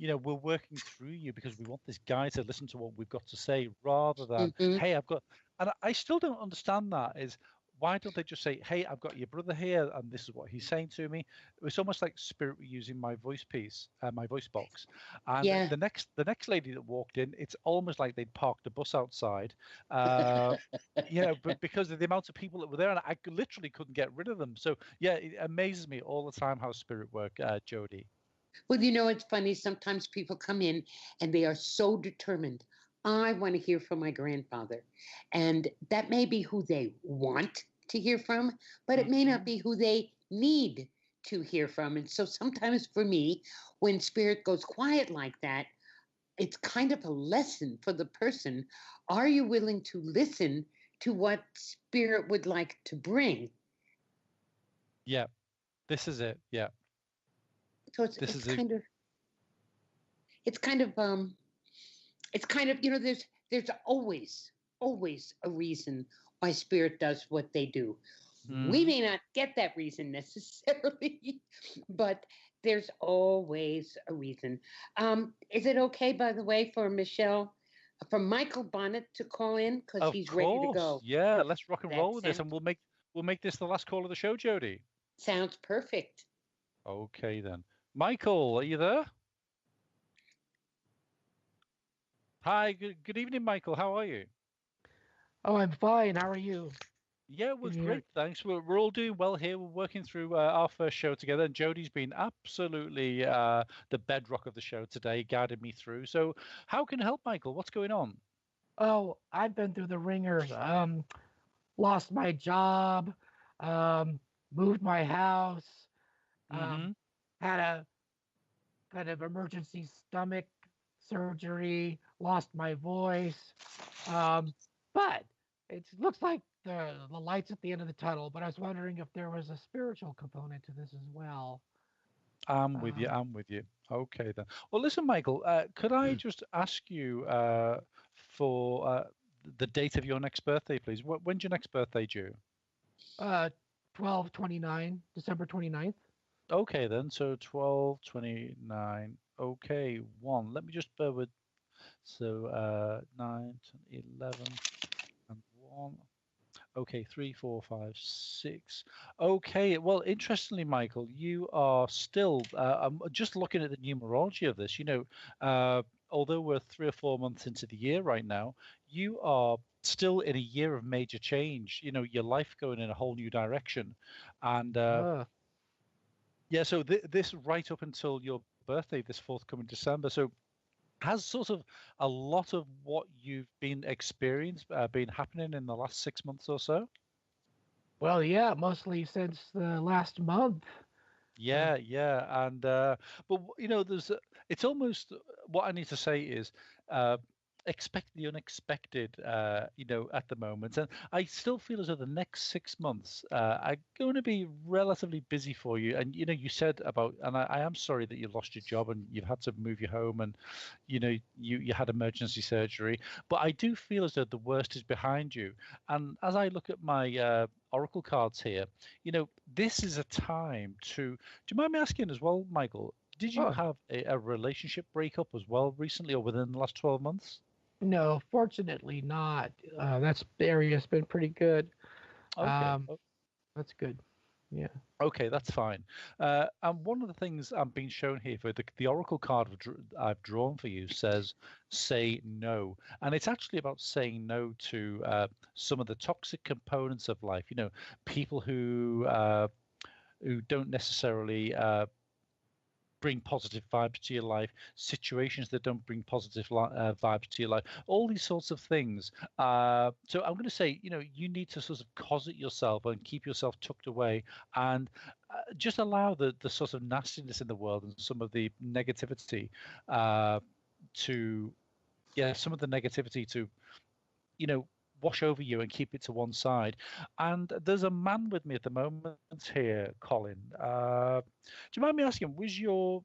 we're working through you because we want this guy to listen to what we've got to say, rather than, hey, I've got, and I still don't understand that, is why don't they just say, hey, I've got your brother here and this is what he's saying to me? It was almost like spirit were using my voice piece, my voice box. And the next lady that walked in, it's almost like they'd parked a bus outside, but because of the amount of people that were there, and I literally couldn't get rid of them. So yeah, it amazes me all the time how spirit work, Jody. Well, it's funny. Sometimes people come in and they are so determined. I want to hear from my grandfather. And that may be who they want to hear from, but it may not be who they need to hear from. And so sometimes for me, when spirit goes quiet like that, it's kind of a lesson for the person. Are you willing to listen to what spirit would like to bring? Yeah, this is it. Yeah. So it's kind of there's always a reason why spirit does what they do. We may not get that reason necessarily, but there's always a reason. Is it okay, by the way, for Michael Bonnet to call in, because he's ready to go? Yeah, let's rock and roll with this, and we'll make this the last call of the show, Jody. Sounds perfect. Okay then. Michael, are you there? Hi, good evening, Michael. How are you? Oh, I'm fine. How are you? Yeah, we're Can you hear? great, thanks. We're all doing well here. We're working through our first show together, and Jodie's been absolutely the bedrock of the show today, guided me through. So, how can I help, Michael? What's going on? Oh, I've been through the ringers. Lost my job, moved my house, Mm-hmm. had a kind of emergency stomach surgery, lost my voice. But it looks like the lights at the end of the tunnel. But I was wondering if there was a spiritual component to this as well. I'm with you. Um, I'm with you. Okay, then. Well, listen, Michael, could I just ask you for the date of your next birthday, please? When's your next birthday due? uh, 12/29, December 29th. Okay, then. So 12/29. Okay, one. Let me just bear with. So 9, 10, 11, and 1. Okay, 3, 4, 5, 6. Okay, well, interestingly, Michael, you are still. I'm just looking at the numerology of this. Although we're 3 or 4 months into the year right now, you are still in a year of major change. Your life going in a whole new direction, and yeah. So this right up until your birthday, this forthcoming December. So has sort of a lot of what you've been experienced been happening in the last 6 months or so? Well, yeah, mostly since the last month. Yeah, and it's almost what I need to say is uh, expect the unexpected, at the moment, and I still feel as though the next 6 months are going to be relatively busy for you. And you said about, and I am sorry that you lost your job and you've had to move your home, and you had emergency surgery, but I do feel as though the worst is behind you. And as I look at my oracle cards here, this is a time to. Do you mind me asking as well, Michael? Did you Oh, have a relationship breakup as well recently or within the last 12 months? no, fortunately not. That area's been pretty good. Okay. That's good. Yeah. Okay, that's fine. And one of the things I'm being shown here for the oracle card I've drawn for you says say no. And it's actually about saying no to some of the toxic components of life. People who don't necessarily bring positive vibes to your life, situations that don't bring positive vibes to your life, all these sorts of things. So I'm going to say, you need to sort of closet yourself and keep yourself tucked away, and just allow the sort of nastiness in the world and some of the negativity some of the negativity to, wash over you and keep it to one side. And there's a man with me at the moment here, Colin. Do you mind me asking, was your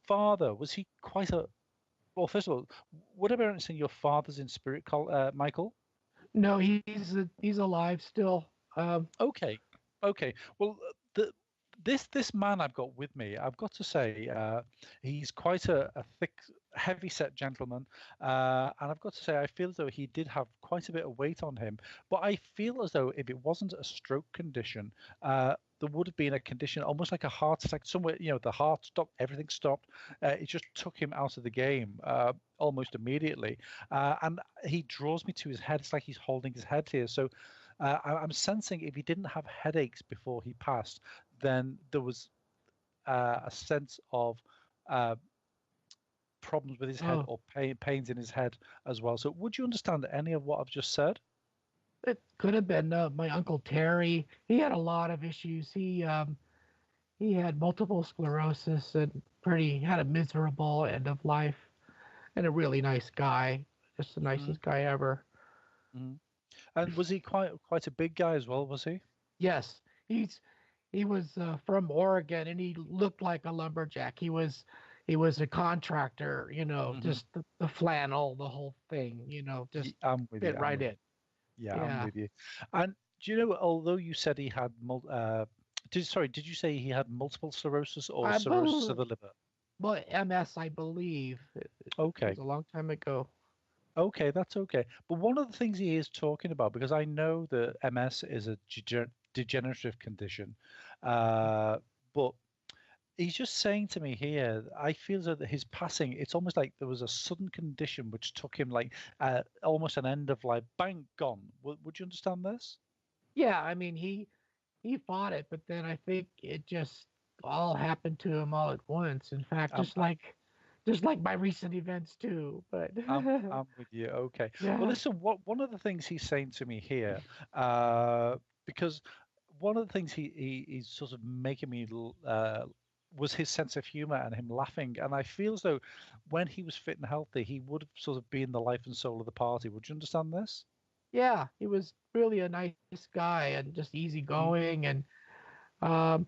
father, was he quite a, well, first of all, would I be saying your father's in spirit, Michael? No, he's alive still. Okay. Well, the this man I've got with me, I've got to say, he's quite a thick, heavy-set gentleman, and I've got to say, I feel as though he did have quite a bit of weight on him. But I feel as though if it wasn't a stroke condition, there would have been a condition almost like a heart attack somewhere. The heart stopped, everything stopped. It just took him out of the game almost immediately, and he draws me to his head. It's like he's holding his head here. So. I'm sensing if he didn't have headaches before he passed, then there was a sense of problems with his head Oh, or pains in his head as well. So would you understand any of what I've just said? it could have been my uncle Terry. He had a lot of issues. He had multiple sclerosis and had a miserable end of life, and a really nice guy, just the Mm-hmm. nicest guy ever. Mm-hmm. And was he quite a big guy as well, was he? Yes, he was from Oregon, and he looked like a lumberjack. He was a contractor, Mm-hmm. just the flannel, the whole thing, just I'm with fit you. right in. Yeah, I'm Yeah. with you. And do you know, although you said he had did you say he had multiple sclerosis or I cirrhosis of believe, the liver? well, MS, I believe. It Okay. was a long time ago. Okay, that's okay. But one of the things he is talking about, because I know that MS is a degenerative condition, but He's just saying to me here, I feel that his passing, it's almost like there was a sudden condition which took him like almost an end of life, bang, gone. Would you understand this? Yeah, I mean he fought it, but then I think it just all happened to him all at once. In fact, Um, just like my recent events too. But I'm with you. Okay. Well, yeah, listen, one of the things he's saying to me here, because one of the things he's sort of making me was his sense of humor and him laughing. And I feel as though when he was fit and healthy, he would have sort of been the life and soul of the party. Would you understand this? yeah, he was really a nice guy and just easygoing, and um,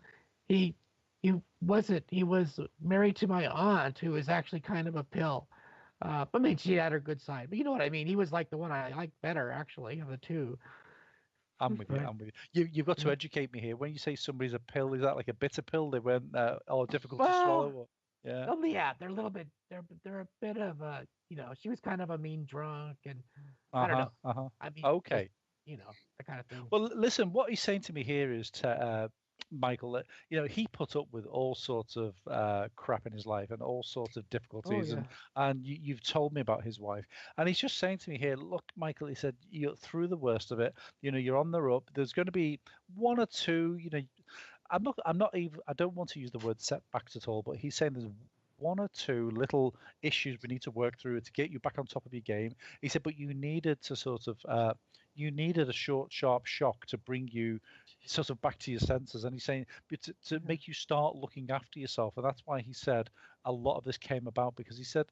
he he was married to my aunt, who is actually kind of a pill. I mean, she had her good side, but you know what I mean. He was like the one I liked better, actually, of the two. I'm with you. Right. I'm with you. You've got to Yeah. educate me here. When you say somebody's a pill, is that like a bitter pill? They weren't or difficult to swallow? Well, Or, yeah. yeah, they're a little bit. They're a bit of a. She was kind of a mean drunk, and I don't Uh-huh. know. Uh-huh. I mean, just Okay. that kind of thing. Well, listen, what he's saying to me here is to Michael that he put up with all sorts of crap in his life and all sorts of Oh difficulties, yeah. and you've told me about his wife, and he's just saying to me here, look, Michael, he said you're through the worst of it. You're on the up. There's going to be one or two. I'm not even. I don't want to use the word setbacks at all, but he's saying there's one or two little issues we need to work through to get you back on top of your game. He said, but you needed to sort of you needed a short, sharp shock to bring you sort of back to your senses. And he's saying, but to make you start looking after yourself. And that's why he said a lot of this came about, because he said,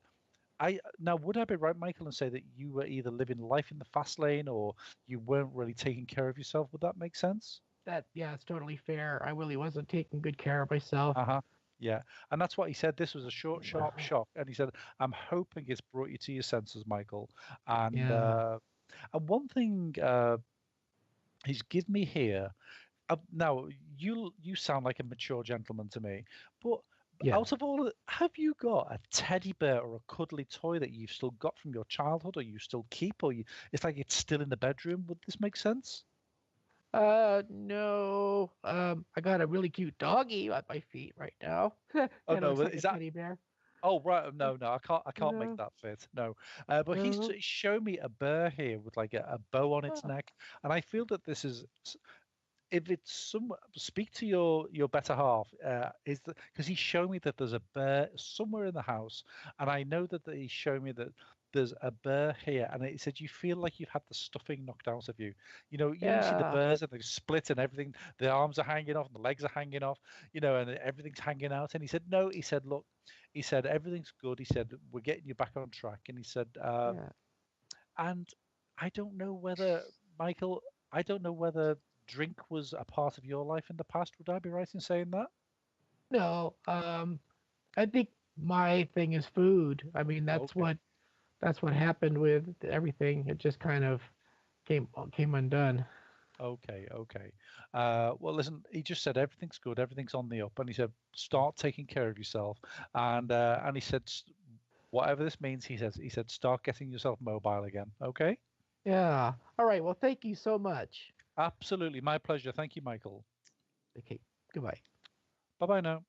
would I be right, Michael, and say that you were either living life in the fast lane or you weren't really taking care of yourself? Would that make sense? Yeah, it's totally fair. I really wasn't taking good care of myself. Uh-huh. Yeah. And that's what he said. This was a short, sharp shock. And he said, I'm hoping it's brought you to your senses, Michael. And Yeah. and one thing he's given me here. Now, you sound like a mature gentleman to me, but Yeah. out of all, have you got a teddy bear or a cuddly toy that you've still got from your childhood, or you still keep, or it's like it's still in the bedroom? Would this make sense? No. I got a really cute doggy at my feet right now. Oh Kind of no, looks like is a that? teddy bear. Oh right, no, I can't make No. that fit. No, but he's No. shown me a bear here with like a bow on its Oh, neck, and I feel that this is if it's some speak to your better half is that because he's shown me that there's a bear somewhere in the house, and I know that he's shown me that there's a bear here, and he said you feel like you've had the stuffing knocked out of you. You see the yeah. bears and they split and everything, the arms are hanging off and the legs are hanging off, and everything's hanging out. And he said no, he said look, he said everything's good, he said we're getting you back on track. And he said Yeah. and I don't know whether Michael, I don't know whether drink was a part of your life in the past. Would I be right in saying that? No. I think my thing is food. I mean, Okay. that's what happened with everything. It just kind of came undone. Okay. Okay. Well, listen, he just said everything's good, everything's on the up, and he said start taking care of yourself, and he said whatever this means, he said start getting yourself mobile again. Okay. Yeah. All right. Well, thank you so much. Absolutely, my pleasure. Thank you, Michael. Okay. Goodbye. Bye bye now.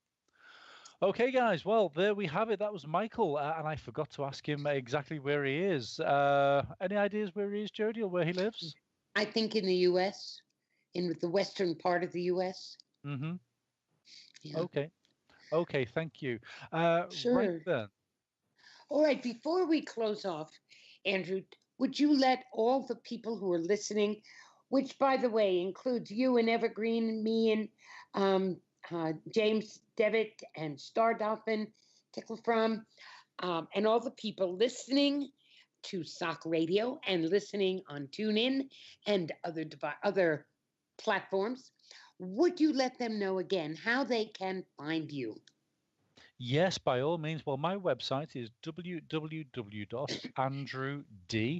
Okay, guys. Well, there we have it. That was Michael, and I forgot to ask him exactly where he is. Any ideas where he is, Jody, or where he lives? I think in the U.S., in the western part of the U.S. Mm-hmm. Yeah. Okay. Okay. Thank you. Sure. Right then. All right. Before we close off, Andrew, would you let all the people who are listening, which, by the way, includes you and Evergreen, me and James Devitt and Star Dolphin, Tickle From, and all the people listening to Sock Radio and listening on TuneIn and other platforms, would you let them know again how they can find you? Yes, by all means. Well, my website is www.andrewd,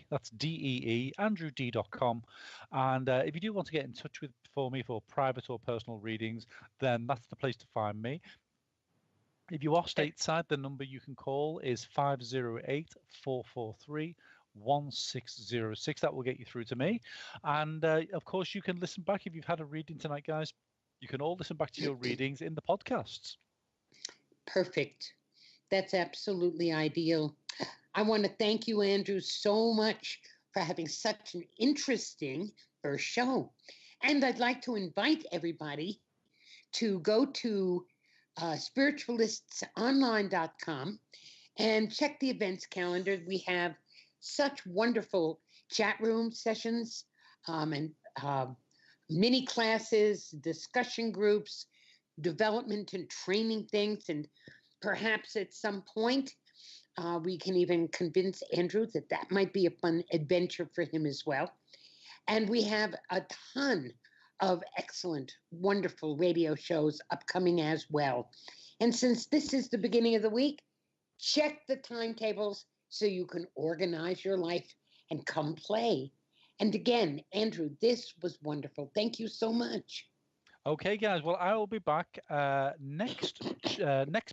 that's D-E-E, andrewd.com. And if you do want to get in touch for me for private or personal readings, then that's the place to find me. If you are stateside, the number you can call is 508-443-1606. That will get you through to me. And of course, you can listen back if you've had a reading tonight, guys. You can all listen back to your readings in the podcasts. Perfect. That's absolutely ideal. I want to thank you, Andrew, so much for having such an interesting first show. And I'd like to invite everybody to go to spiritualistsonline.com and check the events calendar. We have such wonderful chat room sessions and mini classes, discussion groups, development and training things. And perhaps at some point, we can even convince Andrew that that might be a fun adventure for him as well. And we have a ton of excellent, wonderful radio shows upcoming as well. And since this is the beginning of the week, check the timetables so you can organize your life and come play. And again, Andrew, this was wonderful. Thank you so much. Okay, guys. Well, I will be back next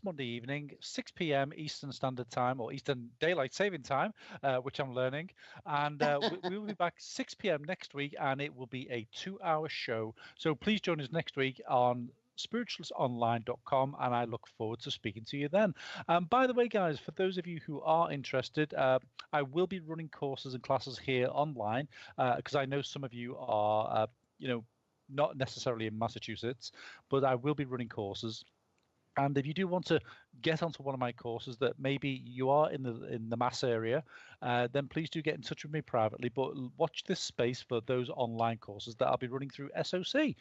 Monday evening, 6 p.m. Eastern Standard Time or Eastern Daylight Saving Time, which I'm learning. And we will be back 6 p.m. next week, and it will be a 2-hour show. So please join us next week on spiritualistonline.com, and I look forward to speaking to you then. By the way, guys, for those of you who are interested, I will be running courses and classes here online because I know some of you are, not necessarily in Massachusetts, but I will be running courses. And if you do want to get onto one of my courses that maybe you are in the Mass area, then please do get in touch with me privately. But watch this space for those online courses that I'll be running through SOC.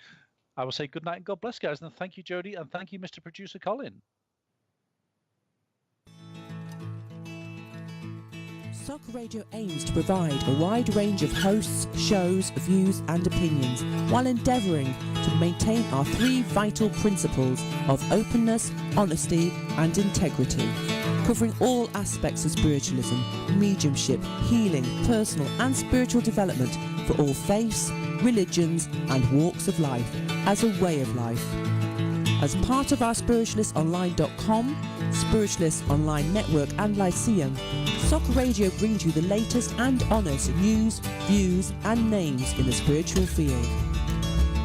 I will say good night and God bless, guys. And thank you, Jody, and thank you, Mr. Producer Colin. SOC Radio aims to provide a wide range of hosts, shows, views and opinions while endeavouring to maintain our 3 vital principles of openness, honesty and integrity, covering all aspects of spiritualism, mediumship, healing, personal and spiritual development for all faiths, religions and walks of life as a way of life. As part of our spiritualistonline.com, Spiritualist Online Network and Lyceum, SOC Radio brings you the latest and honest news, views and names in the spiritual field.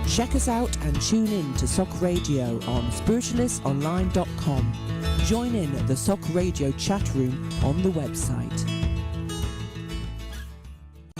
Check us out and tune in to SOC Radio on spiritualistonline.com. Join in the SOC Radio chat room on the website.